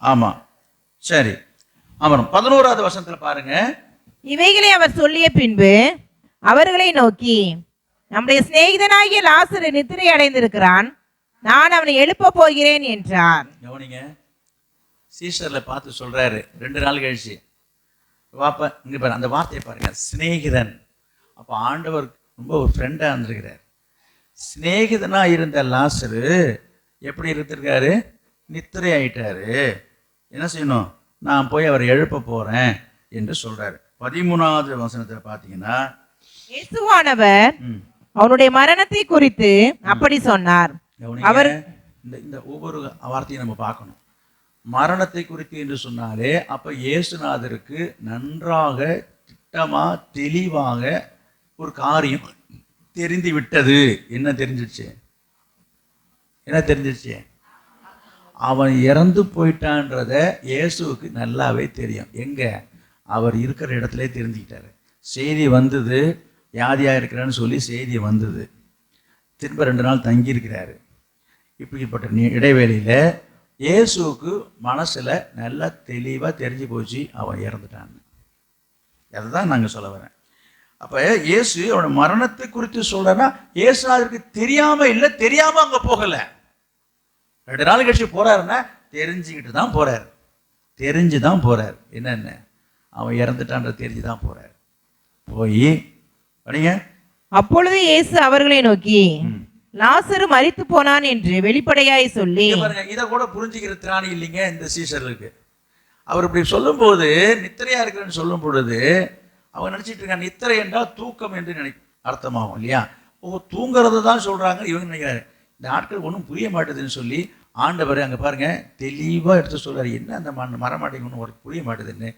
[SPEAKER 1] ஆமா சரி, ஆமாம் 11வது வசனத்துல பாருங்க.
[SPEAKER 2] இவைகளை அவர் சொல்லிய பின்பு அவர்களை நோக்கி, நம்முடைய சிநேகிதனாகிய லாசரு நித்திரை அடைந்திருக்கிறான், நான் அவனை எழுப்ப போகிறேன் என்றார்.
[SPEAKER 1] கவனிங்க, சீசர்ல பார்த்து சொல்றாரு 2 நாள் கழிச்சு வாப்பா. இங்க பாரு அந்த வார்த்தையை பாருங்க, சிநேகிதன். அப்ப ஆண்டவர் ரொம்ப ஒரு ஃப்ரெண்டா இருந்திருக்கிறார். சிநேகிதனா இருந்த லாசரு எப்படி இருந்திருக்காரு? நித்திரை ஆயிட்டாரு. என்ன செய்யணும்? நான் போய் அவரை எழுப்ப போறேன் என்று சொல்றாரு. 13வது வசனத்துல பாத்தீங்கன்னா,
[SPEAKER 2] இயேசுவானவர் அவருடைய மரணத்தை குறித்து அப்படி சொன்னார். அவர்
[SPEAKER 1] இந்த ஒவ்வொரு வார்த்தையும் நம்ம பார்க்கணும். மரணத்தை குறித்து என்று சொன்னாலே அப்ப இயேசுநாதருக்கு நன்றாக திட்டமா தெளிவாக ஒரு காரியம் தெரிந்து விட்டது. என்ன தெரிஞ்சிருச்சு? என்ன தெரிஞ்சிருச்சு? அவன் இறந்து போயிட்டான்றத இயேசுவுக்கு நல்லாவே தெரியும். எங்க? அவர் இருக்கிற இடத்துல தெரிஞ்சுக்கிட்டாரு. செய்தி வந்தது, வியாதியா இருக்கிறான்னு சொல்லி செய்தி வந்தது. திரும்ப 2 நாள் தங்கி இருக்கிறாரு. இப்படிப்பட்ட இடைவேளையில இயேசுவுக்கு மனசுல நல்லா தெளிவா தெரிஞ்சு போச்சு அவன் இறந்துட்டான்னு. அதுதான் நாங்க சொல்ல வரேன். அப்ப இயேசு அவனோட மரணத்தை குறித்து சொல்றா, இயேசு அதற்கு தெரியாம இல்லை, தெரியாம அங்க போகல. 2 நாள் கழிச்சு போறாருன்னா தெரிஞ்சுக்கிட்டு தான் போறாரு, தெரிஞ்சுதான் போறாரு. என்னென்ன அவன் இறந்துட்டான்ற தெரிஞ்சுதான் போறாரு. போய் படிங்க.
[SPEAKER 2] அப்பொழுது இயேசு அவர்களை நோக்கி, லாசரு மரித்து போனான் என்று வெளிப்படையாய் சொல்லி.
[SPEAKER 1] பாருங்க, இதை கூட புரிஞ்சுக்கிற திராணி இல்லைங்க இந்த சீசர்களுக்கு. அவர் இப்படி சொல்லும் போது, நித்திரையா இருக்கிறேன்னு சொல்லும் பொழுது அவங்க நினைச்சிட்டு இருக்காங்க நித்திரை என்றால் தூக்கம் என்று அர்த்தமாகும் இல்லையா. தூங்குறது தான் சொல்றாங்க இவங்க நினைக்கிறாரு. இந்த ஆட்கள் ஒன்றும் புரிய மாட்டேதுன்னு சொல்லி ஆண்டவர் அங்கே பாருங்க தெளிவாக எடுத்து சொல்றாரு, என்ன அந்த மரமாட்டேங்க ஒன்றும் ஒரு புரிய மாட்டேதுன்னு.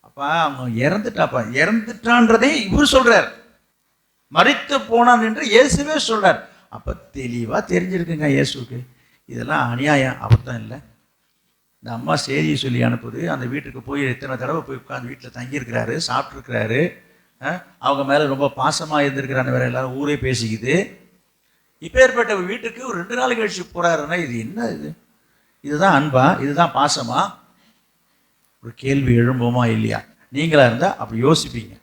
[SPEAKER 1] அப்பா அவன் இறந்துட்டாப்பா, இறந்துட்டான்றதே இவர் சொல்றார், மரித்து போனான் என்று இயேசுவே சொல்றார். அப்போ தெளிவாக தெரிஞ்சிருக்குங்க இயேசுக்கு இதெல்லாம் அநியாயம். அப்படித்தான் இல்லை, இந்த அம்மா செய்தியை சொல்லி அனுப்புது, அந்த வீட்டுக்கு போய் எத்தனை தடவை போய் உட்காந்து வீட்டில் தங்கியிருக்கிறாரு, சாப்பிட்ருக்கிறாரு, அவங்க மேலே ரொம்ப பாசமாக இருந்திருக்கிறான்னு வேற எல்லாரும் ஊரே பேசிக்குது. இப்பேற்பட்ட வீட்டுக்கு ஒரு 2 நாள் கழிச்சு போறாருன்னா இது என்ன இது? இதுதான் அன்பா? இதுதான் பாசமா? ஒரு கேள்வி எழும்புமா இல்லையா? நீங்களா இருந்தா அப்படி யோசிப்பீங்க,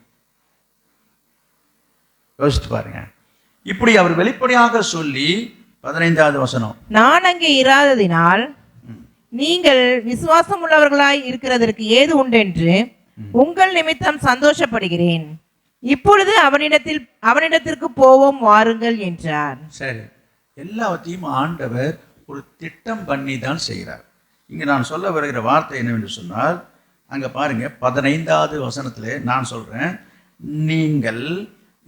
[SPEAKER 1] யோசித்து பாருங்க. இப்படி அவர் வெளிப்படையாக சொல்லி 15வது வசனம்,
[SPEAKER 2] நான் அங்கே இராததினால் நீங்கள் விசுவாசம் உள்ளவர்களாய் இருக்கிறதற்கு ஏது உண்டென்று உங்கள் நிமித்தம் சந்தோஷப்படுகிறேன். இப்பொழுது அவனிடத்திற்கு போவோம் வாருங்கள் என்றார்.
[SPEAKER 1] சரி, எல்லாவற்றையும் ஆண்டவர் ஒரு திட்டம் பண்ணி தான் செய்கிறார். இங்க நான் சொல்ல வருகிற வார்த்தை என்னவென்று சொன்னால், அங்க பாருங்க 15வது வசனத்திலே நான் சொல்றேன், நீங்கள்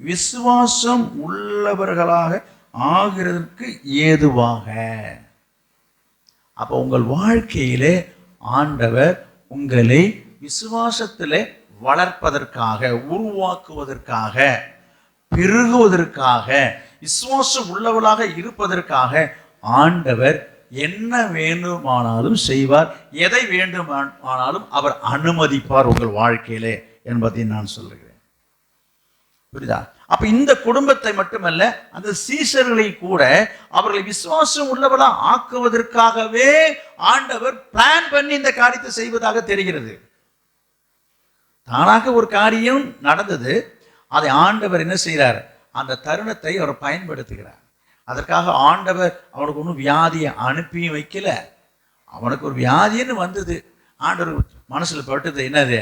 [SPEAKER 1] விசுவாசம் உள்ளவர்களாக ஆகிறதற்கு ஏதுவாக. அப்போ உங்கள் வாழ்க்கையிலே ஆண்டவர் உங்களை விசுவாசத்திலே வளர்ப்பதற்காக, உருவாக்குவதற்காக, பெருகுவதற்காக, விசுவாசம் உள்ளவர்களாக இருப்பதற்காக ஆண்டவர் என்ன வேண்டுமானாலும் செய்வார், எதை வேண்டுமானாலும் அவர் அனுமதிப்பார் உங்கள் வாழ்க்கையிலே என்பதை நான் சொல்லுகிறேன். புரியுதா? அப்ப இந்த குடும்பத்தை மட்டுமல்ல, அந்த சீஷர்களை கூட அவர்களை விசுவாசம் உள்ளவர்களா ஆக்குவதற்காகவே ஆண்டவர் பிளான் பண்ணி இந்த காரியத்தை செய்வதாக தெரிகிறது. தானாக ஒரு காரியம் நடந்தது, அதை ஆண்டவர் என்ன செய்கிறார், அந்த தருணத்தை அவர் பயன்படுத்துகிறார். அதற்காக ஆண்டவர் அவனுக்கு ஒன்றும் வியாதியை அனுப்பியும் வைக்கல. அவனுக்கு ஒரு வியாதின்னு வந்தது, ஆண்டவர் மனசுல பட்டுது, என்னது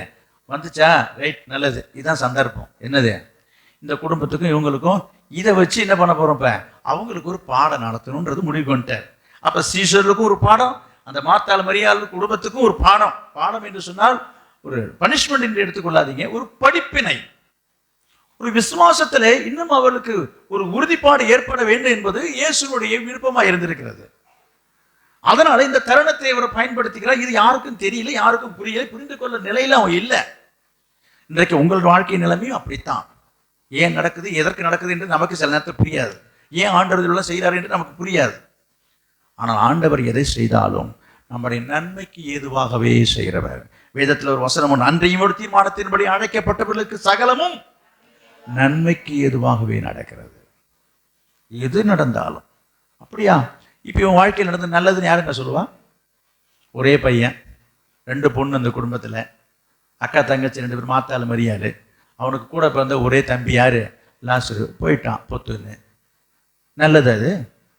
[SPEAKER 1] வந்துச்சா, ரைட், நல்லது, இதுதான் சந்தர்ப்பம், என்னது இந்த குடும்பத்துக்கும் இவங்களுக்கும் இதை வச்சு என்ன பண்ண போறோம், இப்ப அவங்களுக்கு ஒரு பாடம் நடத்தணும்ன்றது முடிவு பண்ணிட்டார். அப்ப சீஷர்களுக்கும் ஒரு பாடம், அந்த மார்த்தாள் மரியாள் குடும்பத்துக்கும் ஒரு பாடம். பாடம் என்று சொன்னால் ஒரு பனிஷ்மெண்ட் என்று எடுத்துக்கொள்ளாதீங்க, ஒரு படிப்பினை. ஒரு விசுவாசத்திலே இன்னும் அவர்களுக்கு ஒரு உறுதிப்பாடு ஏற்பட வேண்டும் என்பது இயேசுனுடைய விருப்பமா இருந்திருக்கிறது. அதனால இந்த தருணத்தை அவர் பயன்படுத்திக்கிறார். இது யாருக்கும் தெரியல, யாருக்கும் புரியல, புரிந்து கொள்ள நிலையில அவன் இல்லை. இன்றைக்கு உங்கள் வாழ்க்கை நிலைமையும் அப்படித்தான். ஏன் நடக்குது, எதற்கு நடக்குது என்று நமக்கு சில நேரத்தில் புரியாது. ஏன் ஆண்டவர் செய்கிறார் என்று நமக்கு புரியாது. ஆனால் ஆண்டவர் எதை செய்தாலும் நம்முடைய நன்மைக்கு ஏதுவாகவே செய்கிறவர். வேதத்தில் ஒரு வசனம் ஒன்று, அன்றையும் ஒரு தீர்மானத்தின்படி அழைக்கப்பட்டவர்களுக்கு சகலமும் நன்மைக்கு ஏதுவாகவே நடக்கிறது. எது நடந்தாலும் அப்படியா? இப்போ இவன் வாழ்க்கையில் நடந்த நல்லதுன்னு யாருங்க சொல்லுவா? ஒரே பையன், 2 பொண்ணு அந்த குடும்பத்தில், அக்கா தங்கச்சி 2 பேர், மாத்தாள் மரியாள். அவனுக்கு கூட பிறந்த ஒரே தம்பி யாரு, லாசரு, போயிட்டான் பொத்துன்னு. நல்லதா அது?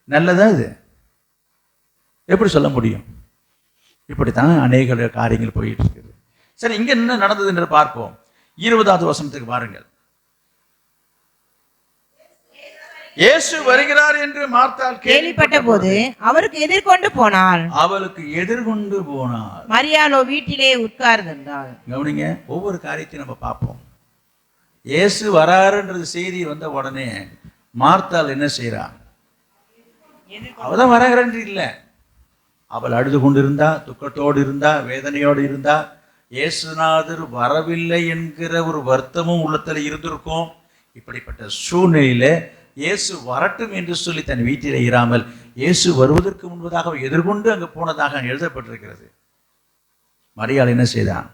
[SPEAKER 1] நல்லதா அது? எப்படி சொல்ல முடியும்? இப்படித்தான் அநேக காரியங்கள் போயிட்டு இருக்குது. சரி, இங்க என்ன நடந்தது என்று பார்ப்போம். 20வது வசனத்துக்கு பாருங்கள். இயேசு வருகிறார் என்று மார்த்தாள்
[SPEAKER 2] கேள்விப்பட்ட போது அவருக்கு எதிர்கொண்டு போனாள்.
[SPEAKER 1] அவளுக்கு எதிர்கொண்டு போனாள்.
[SPEAKER 2] மரியாளோ வீட்டிலே உட்கார்ந்திருந்தாள்.
[SPEAKER 1] கவனிங்க, ஒவ்வொரு காரியத்தையும் நம்ம பார்ப்போம். இயேசு வராருன்றது செய்தி வந்த உடனே மார்த்தாள் என்ன செய்யறா? அவதான் வராங்கன்னு இல்லை, அவள் அழுது கொண்டிருந்தா, துக்கத்தோடு இருந்தா, வேதனையோடு இருந்தா. இயேசுநாதர் வரவில்லை என்கிற ஒரு வருத்தமும் உள்ளத்தில் இருந்திருக்கும். இப்படிப்பட்ட சூழ்நிலையில இயேசு வரட்டும் என்று சொல்லி தன் வீட்டில் இராமல் இயேசு வருவதற்கு முன்பதாக எதிர்கொண்டு அங்கு போனதாக எழுதப்பட்டிருக்கிறது. மரியாள் என்ன செய்தான்?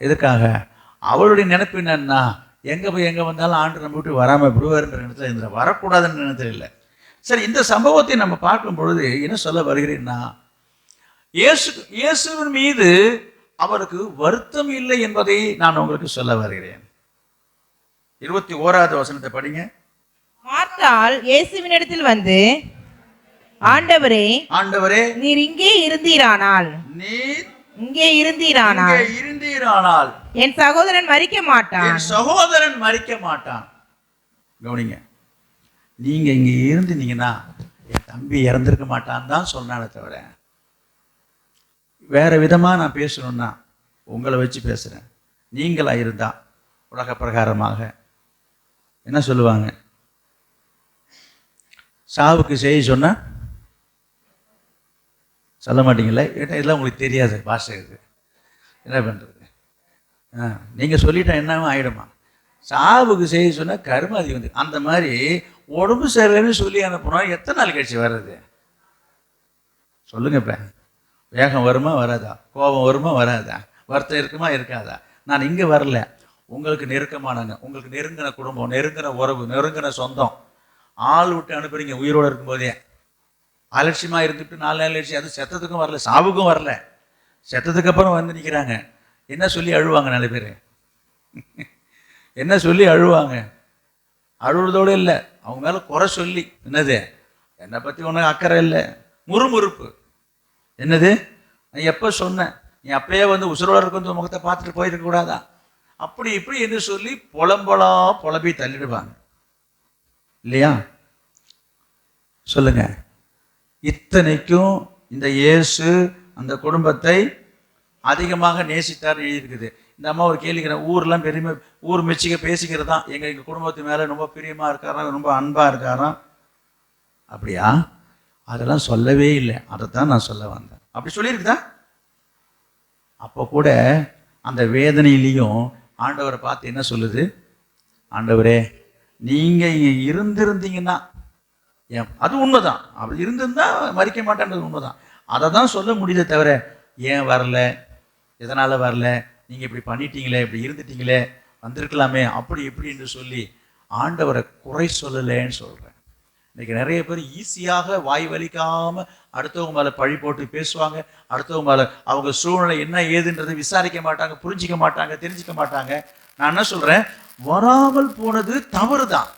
[SPEAKER 1] எதற்காக? அவளுடைய நினைப்பு என்னன்னா, எங்க போய் எங்க வந்தாலும் ஆண்டு நம்ம விட்டு வராமல் விடுவார்ன்ற இடத்துல இருந்த, வரக்கூடாதுன்ற இடத்துல இல்லை. சரி, இந்த சம்பவத்தை நம்ம பார்க்கும் பொழுது என்ன சொல்ல வருகிறேன்னா, இயேசுவின் மீது அவருக்கு வருத்தம் இல்லை என்பதை நான் உங்களுக்கு சொல்ல வருகிறேன். 21வது வசனத்தை படிங்க.
[SPEAKER 2] மார்த்தாள் இயேசுவினிடத்தில் வந்து, ஆண்டவரே,
[SPEAKER 1] ஆண்டவரே,
[SPEAKER 2] நீர் இங்கே இருந்தீரானால்
[SPEAKER 1] நீர்
[SPEAKER 2] இங்கே இருந்தீரானால்
[SPEAKER 1] இங்கே இருந்தீரானால்
[SPEAKER 2] என் சகோதரன் மரிக்க மாட்டான்.
[SPEAKER 1] என் சகோதரன் மரிக்க மாட்டான். கவனிங்க, நீங்க இங்க இருந்தீங்கன்னா என் தம்பி இறந்திருக்க மாட்டான்னு தான் சொன்னானே தவிர, வேற விதமா நான் பேசணும்னா உங்களை வச்சு பேசுறேன். நீங்களா இருந்தா உலக பிரகாரமாக என்ன சொல்லுவாங்க? சாவுக்கு செய்ய சொன்னா சொல்ல மாட்டீங்களே. ஏன்னா இதெல்லாம் உங்களுக்கு தெரியாது பாஷை. இது என்ன பண்ணுறது? நீங்கள் சொல்லிட்டா என்னவும் ஆகிடுமா? சாவுக்கு செய்ய சொன்னால் கருமாதி வந்து அந்த மாதிரி உடம்பு சரியில்லைன்னு சொல்லி அனுப்புனோம். எத்தனை நாள் கழிச்சு வர்றது சொல்லுங்க? இப்போ வேகம் வருமா வராதா? கோபம் வருமா வராதா? வருத்தம் இருக்குமா இருக்காதா? நான் இங்கே வரல, உங்களுக்கு நெருக்கமானங்க, உங்களுக்கு நெருங்கின குடும்பம், நெருங்கின உறவு, நெருங்கின சொந்தம் ஆள் விட்டு அனுப்புறீங்க. உயிரோடு இருக்கும்போதே அலட்சியமாக இருந்துட்டு 4 நாள் கழிச்சு, அது செத்ததுக்கும் வரல, சாவுக்கும் வரல, செத்ததுக்கு அப்புறம் வந்து நிற்கிறாங்க. என்ன சொல்லி அழுவாங்க? நிறைய பேர் என்ன சொல்லி அழுவாங்க? அழுவுறதோடு இல்லை, அவங்க மேலே குறை சொல்லி, என்னது என்னை பற்றி ஒன்றும் அக்கறை இல்லை, முறுமுறுப்பு. என்னது, நான் எப்போ சொன்னேன், நீ அப்பயே வந்து உசுரோட இருக்க முகத்தை பார்த்துட்டு போயிருக்க கூடாதா? அப்படி இப்படி என்று சொல்லி புலம்பி தள்ளிடுவாங்க இல்லையா? சொல்லுங்க. இத்தனைக்கும் இந்த இயேசு அந்த குடும்பத்தை அதிகமாக நேசித்தார் எழுதியிருக்குது. இந்த அம்மா ஒரு கேள்விக்கிறேன், ஊர்லாம் பெருமை, ஊர் மெச்சிக்க பேசிக்கிறது தான், எங்கள் குடும்பத்து மேலே ரொம்ப பிரியமாக இருக்காராம், ரொம்ப அன்பாக இருக்காராம். அப்படியா? அதெல்லாம் சொல்லவே இல்லை. அதைத்தான் நான் சொல்ல வந்தேன். அப்படி சொல்லியிருக்குதா? அப்போ கூட அந்த வேதனையிலையும் ஆண்டவரை பார்த்து என்ன சொல்லுது? ஆண்டவரே, நீங்கள் இங்கே இருந்திருந்தீங்கன்னா, அது உண்மைதான், அப்படி இருந்திருந்தா மறிக்க மாட்டேன்றது உண்மைதான். அதை தான் சொல்ல முடியுதே தவிர, ஏன் வரல, எதனால் வரல, நீங்கள் இப்படி பண்ணிட்டீங்களே, இப்படி இருந்துட்டீங்களே, வந்திருக்கலாமே, அப்படி இப்படி என்று சொல்லி ஆண்டவரை குறை சொல்லலைன்னு சொல்கிறேன். இன்றைக்கி நிறைய பேர் ஈஸியாக வாய் வலிக்காமல் அடுத்தவங்க மேலே பழி போட்டு பேசுவாங்க. அடுத்தவங்க மேலே அவங்க சூழ்நிலை என்ன ஏதுன்றதை விசாரிக்க மாட்டாங்க, புரிஞ்சிக்க மாட்டாங்க, தெரிஞ்சிக்க மாட்டாங்க. நான் என்ன சொல்கிறேன், வராமல் போனது தவறு தான்.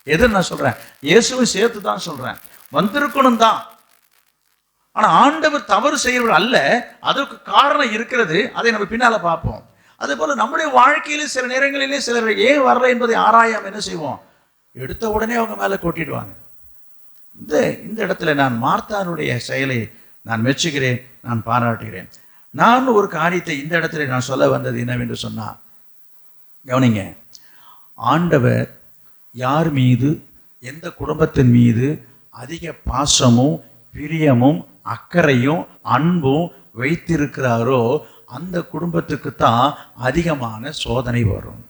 [SPEAKER 1] எது நான் சொல்கிறேன், இயேசுவை சேர்த்து தான் சொல்கிறேன். வந்திருக்கணும் தான், ஆனால் ஆண்டவர் தவறு செய்கிறவர் அல்ல. அதற்கு காரணம் இருக்கிறது, அதை நம்ம பின்னால் பார்ப்போம். அதே போல் நம்முடைய வாழ்க்கையிலே சில நேரங்களிலே சிலர் ஏன் வரல என்பதை ஆராயாமல் என்ன செய்வோம், எடுத்த உடனே அவங்க மேலே கொட்டிடுவாங்க. இந்த இடத்துல நான் மார்த்தானுடைய செயலை நான் மெச்சுகிறேன், நான் பாராட்டுகிறேன். நான் ஒரு காரியத்தை இந்த இடத்துல நான் சொல்ல வந்தது என்னவென்று சொன்னால், கவனிங்க, ஆண்டவர் யார் மீது, எந்த குடும்பத்தின் மீது அதிக பாசமும் பிரியமும் அக்கறையும் அன்பும் வைத்திருக்கிறாரோ அந்த குடும்பத்துக்கு தான் அதிகமான சோதனை வரும்.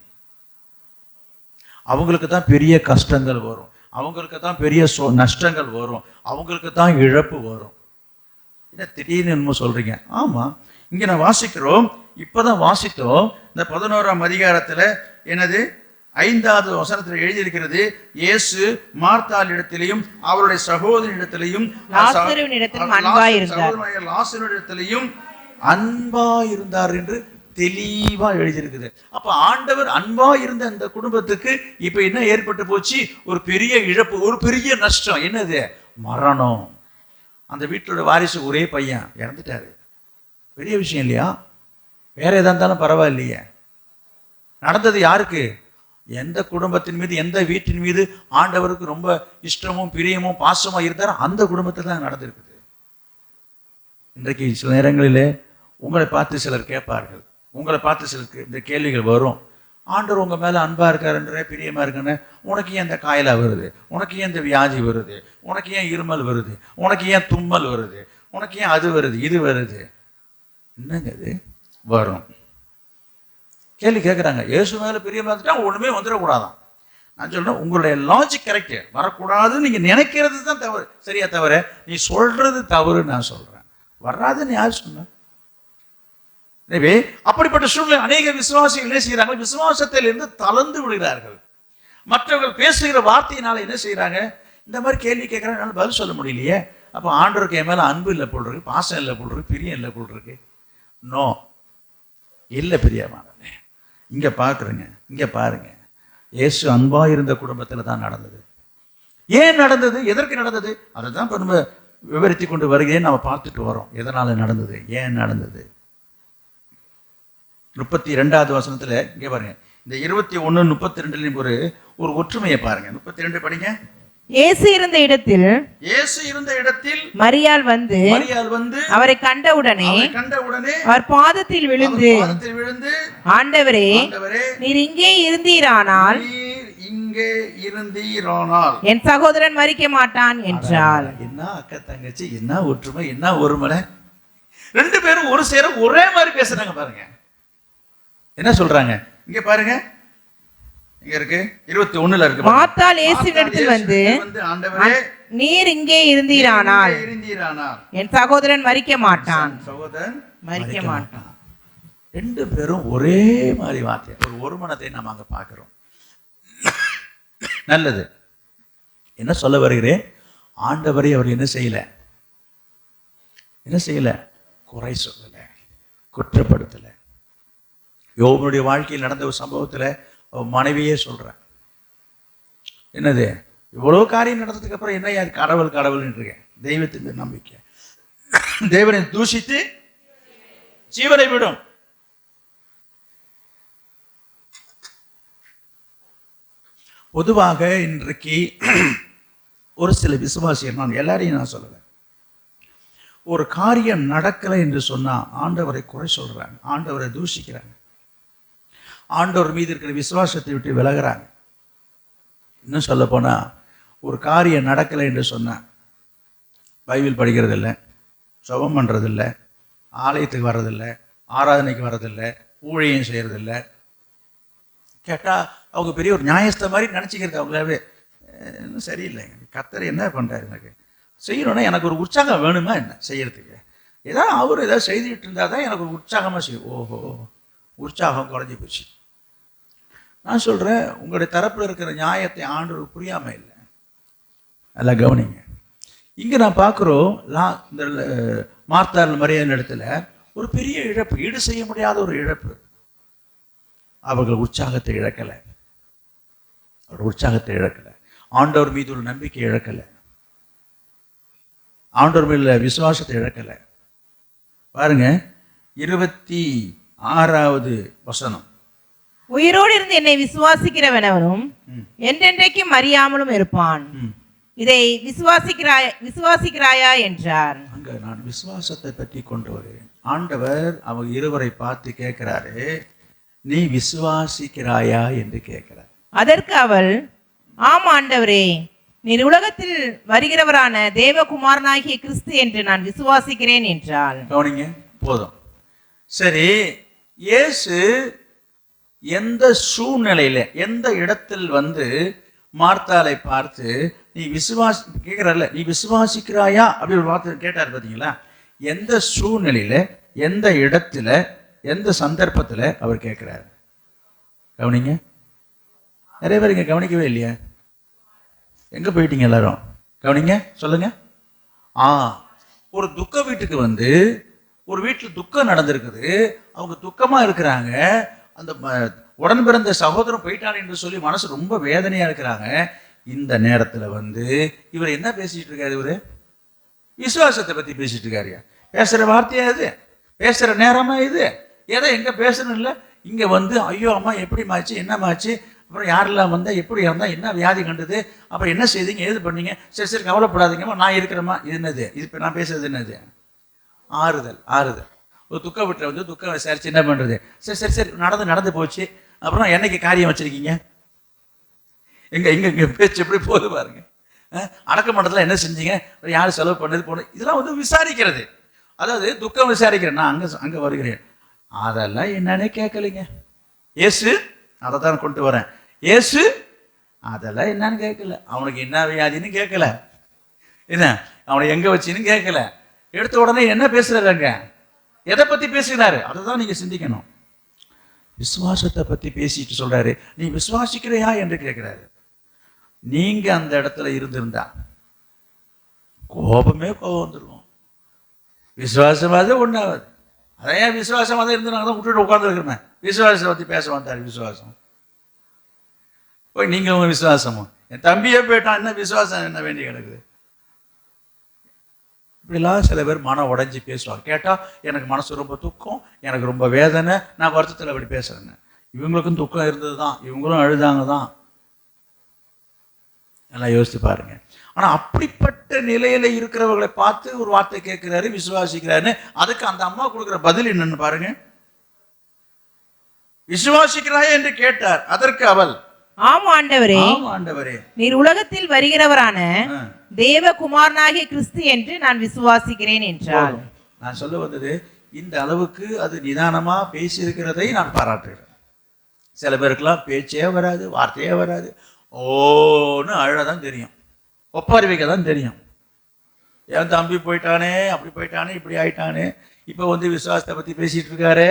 [SPEAKER 1] அவங்களுக்கு தான் பெரிய கஷ்டங்கள் வரும், அவங்களுக்கு தான் பெரிய நஷ்டங்கள் வரும், அவங்களுக்கு தான் இழப்பு வரும். என்ன திடீர்னு என்னமோ சொல்றீங்க? ஆமாம், இங்கே நான் வாசிக்கிறோம், இப்போதான் வாசித்தோம். இந்த 11ஆம் அதிகாரத்தில் என்னது 5வது வசனத்தில் எழுதியிருக்கிறது, இயேசு மார்த்தாள் இடத்திலையும் அவருடைய சகோதரிடத்திலையும் லாசருவிடத்திலையும் அன்பா இருந்தார் என்று தெளிவா எழுதியிருக்குது. அப்ப ஆண்டவர் அன்பா இருந்த அந்த குடும்பத்துக்கு இப்ப என்ன ஏற்பட்டு போச்சு? ஒரு பெரிய இழப்பு, ஒரு பெரிய நஷ்டம். என்னது? மரணம். அந்த வீட்டோட வாரிசு ஒரே பையன் இறந்துட்டாரு. பெரிய விஷயம் இல்லையா? வேற எதா இருந்தாலும் பரவாயில்லையே. நடந்தது யாருக்கு? எந்த குடும்பத்தின் மீது, எந்த வீட்டின் மீது ஆண்டவருக்கு ரொம்ப இஷ்டமும் பிரியமும் பாசமும் இருந்தாரோ அந்த குடும்பத்தில் தான் நடந்திருக்குது. இன்றைக்கு சில நேரங்களிலே உங்களை பார்த்து சிலர் கேட்பார்கள், உங்களை பார்த்து சிலருக்கு இந்த கேள்விகள் வரும். ஆண்டவர் உங்கள் மேலே அன்பாக இருக்காருன்ற, பிரியமாக இருக்குன்னு, உனக்கு ஏன் இந்த காயலா வருது, உனக்கு ஏன் இந்த வியாதி வருது, உனக்கு ஏன் இருமல் வருது, உனக்கு ஏன் தும்மல் வருது, உனக்கு ஏன் அது வருது இது வருது? என்னங்க இது வரும்? கேள்வி கேட்குறாங்க. இயேசு மேலே பிரியமாக இருந்துட்டா ஒன்றுமே வந்துடக்கூடாதான். நான் சொல்கிறேன், உங்களுடைய லாஜிக் கரெக்டு, வரக்கூடாதுன்னு நீங்கள் நினைக்கிறது தான் தவறு, சரியா? தவிர நீ சொல்கிறது தவறுன்னு நான் சொல்கிறேன். வராதுன்னு யார் சொன்ன? எனவே அப்படிப்பட்ட சூழ்நிலை அநேக விசுவாசிகள் என்ன செய்கிறாங்க? விசுவாசத்திலிருந்து தளர்ந்து விடுகிறார்கள். மற்றவர்கள் பேசுகிற வார்த்தையினால என்ன செய்கிறாங்க? இந்த மாதிரி கேள்வி கேட்குறாங்க, என்னால் பதில் சொல்ல முடியலையே. அப்போ ஆண்டவருக்கு என் மேலே அன்பு இல்லை போல் இருக்கு, பாசம் இல்லை போல் இருக்கு, பிரியம் இல்லை போல் இருக்கு. நோ, இல்லை பிரியமானே. இங்கே பார்க்குறேங்க, இங்கே பாருங்க, இயேசு அன்பா இருந்த குடும்பத்தில் தான் நடந்தது. ஏன் நடந்தது, எதற்கு நடந்தது, அதை தான் இப்போ நம்ம விவரித்து கொண்டு வருகிறேன். நம்ம பார்த்துட்டு வரோம் எதனால நடந்தது, ஏன் நடந்தது. 32வது வசனத்துல இங்கே பாருங்க, இந்த 21 32 ஒரு ஒற்றுமையை பாருங்க. 32 படிங்க.
[SPEAKER 2] இயேசு இருந்த இடத்தில் மரியாள் வந்து அவரை கண்டவுடனே அவர் பாதத்தில் விழுந்து, ஆண்டவரே, நீர் இங்கே இருந்தீரானால் என் சகோதரன் மரிக்க மாட்டான் என்றாள்.
[SPEAKER 1] என்ன அக்கா தங்கச்சி, என்ன ஒற்றுமை, என்ன ஒருமலை. 2 பேரும் ஒரு சேர ஒரே மாதிரி பேசுறாங்க பாருங்க. என்ன சொல்றாங்க இங்க பாருங்க, இங்க இருக்கு 21ல இருக்கு.
[SPEAKER 2] மார்த்தாள் இயேசுவினிடத்தில் வந்து, ஆண்டவரே, நீர் இங்கே இருந்தீரானால் என் சகோதரன் மரிக்க மாட்டான்.
[SPEAKER 1] 2 பேரும் ஒரே மாதிரி வார்த்தை, ஒரு மனத்தை நாம் அங்க பார்க்கிறோம். நல்லது. என்ன சொல்ல வருகிறேன், ஆண்டவரை அவர் என்ன செய்யல, குறை சொல்லல, குற்றப்படுத்தல. யோபனுடைய வாழ்க்கையில் நடந்த ஒரு சம்பவத்துல மனைவியே சொல்றேன், என்னது இவ்வளவு காரியம் நடந்ததுக்கு அப்புறம் என்ன யார் கடவுள் இருக்கேன், தெய்வத்தின் நம்பிக்கை, தேவனை தூஷித்து ஜீவனை விடும். பொதுவாக இன்றைக்கு ஒரு சில விசுவாசிகள், நான் எல்லாரையும் நான் சொல்லலை, ஒரு காரியம் நடக்கலை என்று சொன்னா ஆண்டவரை குறை சொல்றாங்க, ஆண்டவரை தூஷிக்கிறாங்க, ஆண்டவர் மீது இருக்கிற விசுவாசத்தை விட்டு விலகிறாங்க. இன்னும் சொல்ல போனா, ஒரு காரியம் நடக்கலை என்று சொன்னா பைபிள் படிக்கிறதில்லை, ஜெபம் பண்றதில்லை, ஆலயத்துக்கு வர்றதில்லை, ஆராதனைக்கு வர்றதில்லை, ஊழியம் செய்யறதில்லை. கேட்டா அவங்க பெரிய ஒரு நியாயஸ்த மாதிரி நினச்சிக்கிறது அவங்களாவே. இன்னும் சரியில்லை, கர்த்தர் என்ன பண்ணுறாரு, எனக்கு செய்யணும்னா எனக்கு ஒரு உற்சாகம் வேணுமா என்ன செய்யறதுக்கு, ஏதாவது அவர் ஏதாவது செய்துக்கிட்டு இருந்தால் தான் எனக்கு ஒரு உற்சாகமாக செய்யும். ஓஹோ, உற்சாகம் குறைஞ்சி போச்சு. நான் சொல்கிறேன், உங்களுடைய தரப்பில் இருக்கிற நியாயத்தை ஆண்டவர் புரியாமல் இல்லை. நல்லா கவனிங்க. இங்கே நான் பார்க்குறோம், இந்த மார்த்தாள் மரியாள் இடத்துல ஒரு பெரிய இழப்பு, ஈடு செய்ய முடியாத ஒரு இழப்பு. அவர்கள் உற்சாகத்தை இழக்கலை, ஆண்டவர் மீது ஒரு நம்பிக்கை இழக்கலை, ஆண்டவர் மீது விசுவாசத்தை இழக்கலை. பாருங்க 26வது வசனம்.
[SPEAKER 2] உயிரோடு இருந்து என்னை விசுவாசிக்கிறவனவனும் என்றென்றைக்கும் அறியாமலும் இருப்பான், இதை விசுவாசிக்கிறாயா என்றார்.
[SPEAKER 1] அங்க நான் விசுவாசத்தை பற்றி கொண்டு வருகிறேன். ஆண்டவர் அவங்க இருவரை பார்த்து கேட்கிறாரு, நீ விசுவாசிக்கிறாயா என்று கேட்கிறார்.
[SPEAKER 2] அதற்கு அவள், ஆம் ஆண்டவரே, நீர் உலகத்தில் வருகிறவரான தேவகுமாரனாகிய கிறிஸ்து என்று நான் விசுவாசிக்கிறேன் என்றாள்.
[SPEAKER 1] கவனிங்க, போதும். சரி, இயேசு எந்த சூழ்நிலையில, எந்த இடத்தில் வந்து மார்த்தாளை பார்த்து நீ கேட்கிறார்ல, நீ விசுவாசிக்கிறாயா அப்படி ஒரு வார்த்தை கேட்டார் பார்த்தீங்களா? எந்த சூழ்நிலையில, எந்த இடத்துல, எந்த சந்தர்ப்பத்தில் அவர் கேட்கிறார்? கவனிங்க. நிறைய பேர் இங்கே கவனிக்கவே இல்லையா? எங்க போயிட்டீங்க எல்லாரும்? கவனிங்க, சொல்லுங்க. ஒரு துக்க வீட்டுக்கு வந்து, ஒரு வீட்டில் துக்கம் நடந்திருக்குது, அவங்க துக்கமா இருக்கிறாங்க, அந்த உடன் பிறந்த சகோதரன் போயிட்டான் என்று சொல்லி மனசு ரொம்ப வேதனையா இருக்கிறாங்க. இந்த நேரத்துல வந்து இவர் என்ன பேசிட்டு இருக்காரு? இவரு விசுவாசத்தை பத்தி பேசிட்டு இருக்காரு. பேசுற வார்த்தையா இது? பேசுற நேரமா இது? ஏதோ எங்க பேசணும் இல்லை, இங்க வந்து ஐயோ அம்மா எப்படி மாச்சு, என்ன மாச்சு, அப்புறம் யாரெல்லாம் வந்தா, எப்படி இருந்தா, என்ன வியாதி கண்டது, அப்புறம் என்ன செய்தீங்க, ஏது பண்ணீங்க, சரி கவலைப்படாதீங்கம்மா, நான் இருக்கிறேம்மா. இது என்னது? இது இப்போ நான் பேசுறது என்னது? ஆறுதல். ஒரு துக்க வீட்டில் வந்து துக்கம் விசாரிச்சு என்ன பண்றது? சரி நடந்து போச்சு, அப்புறம் என்னைக்கு காரியம் வச்சிருக்கீங்க, எங்க பேச்சு எப்படி போகுது பாருங்க. அடக்க மட்டத்தில் என்ன செஞ்சீங்க, யார் செலவு பண்ணது போனது, இதெல்லாம் வந்து விசாரிக்கிறது. அதாவது துக்கம் விசாரிக்கிறேன், நான் அங்க வருகிறேன், அதெல்லாம் என்னன்னே கேட்கலைங்க. இயேசு அதை தான் கொண்டு வரேன். இயேசு அதெல்லாம் என்னன்னு கேட்கல, அவனுக்கு என்ன வியாதின்னு கேட்கல, என்ன அவனை எங்க வச்சுன்னு கேட்கல. எடுத்த உடனே என்ன பேசுறாங்க, எதை பத்தி பேசுகிறாரு, அதை தான் நீங்க சிந்திக்கணும். விசுவாசத்தை பத்தி பேசிட்டு சொல்றாரு, நீ விசுவாசிக்கிறையா என்று கேட்கிறாரு. நீங்க அந்த இடத்துல இருந்திருந்தா கோபம் வந்துடும். விசுவாசமாவது ஒன்றாவது. அதையா விசுவாசமாக தான் இருந்தாங்க, தான் விட்டுட்டு உட்காந்துருக்கிறேன். விசுவாசத்தை பத்தி பேச வந்தார். விசுவாசம் போய் நீங்கள் உங்கள் விசுவாசமும், என் தம்பியே போயிட்டான், என்ன விசுவாசம் என்ன வேண்டி கிடக்குது? இப்படிலாம் சில பேர் மனம் உடைஞ்சி பேசுவாங்க. கேட்டால் எனக்கு மனசு ரொம்ப துக்கம், எனக்கு ரொம்ப வேதனை, நான் வருத்தத்தில் அப்படி பேசுகிறேன்னு. இவங்களுக்கும் துக்கம் இருந்தது தான், இவங்களும் அழுதாங்க தான். எல்லாம் யோசித்து பாருங்க. ஆனால் அப்படிப்பட்ட நிலையில இருக்கிறவர்களை பார்த்து ஒரு வார்த்தை கேட்கிறாரு, விசுவாசிக்கிறாருன்னு. அதுக்கு அந்த அம்மா கொடுக்குற பதில் என்னன்னு பாருங்க. விசுவாசிக்கிறாய் என்று கேட்டார். அதற்கு அவள்,
[SPEAKER 2] ஆம் ஆண்டவரே,
[SPEAKER 1] ஆம் ஆண்டவரே,
[SPEAKER 2] நீர் உலகத்தில் வருகிறவரான தேவகுமாரனாகிய கிறிஸ்து என்று நான் விசுவாசிக்கிறேன் என்றார்.
[SPEAKER 1] நான் சொல்ல வந்தது, இந்த அளவுக்கு அது நிதானமா பேசியிருக்கிறதை நான் பாராட்டுகிறேன். சில பேருக்கெல்லாம் பேச்சே வராது, வார்த்தையே வராது, ஓன்னு அழதான் தெரியும், ஒப்பாரி வைக்க தான் தெரியும். என் தம்பி போயிட்டானே, அப்படி போயிட்டானே, இப்படி ஆயிட்டானே, இப்போ வந்து விசுவாசத்தை பற்றி பேசிட்டு இருக்காரு.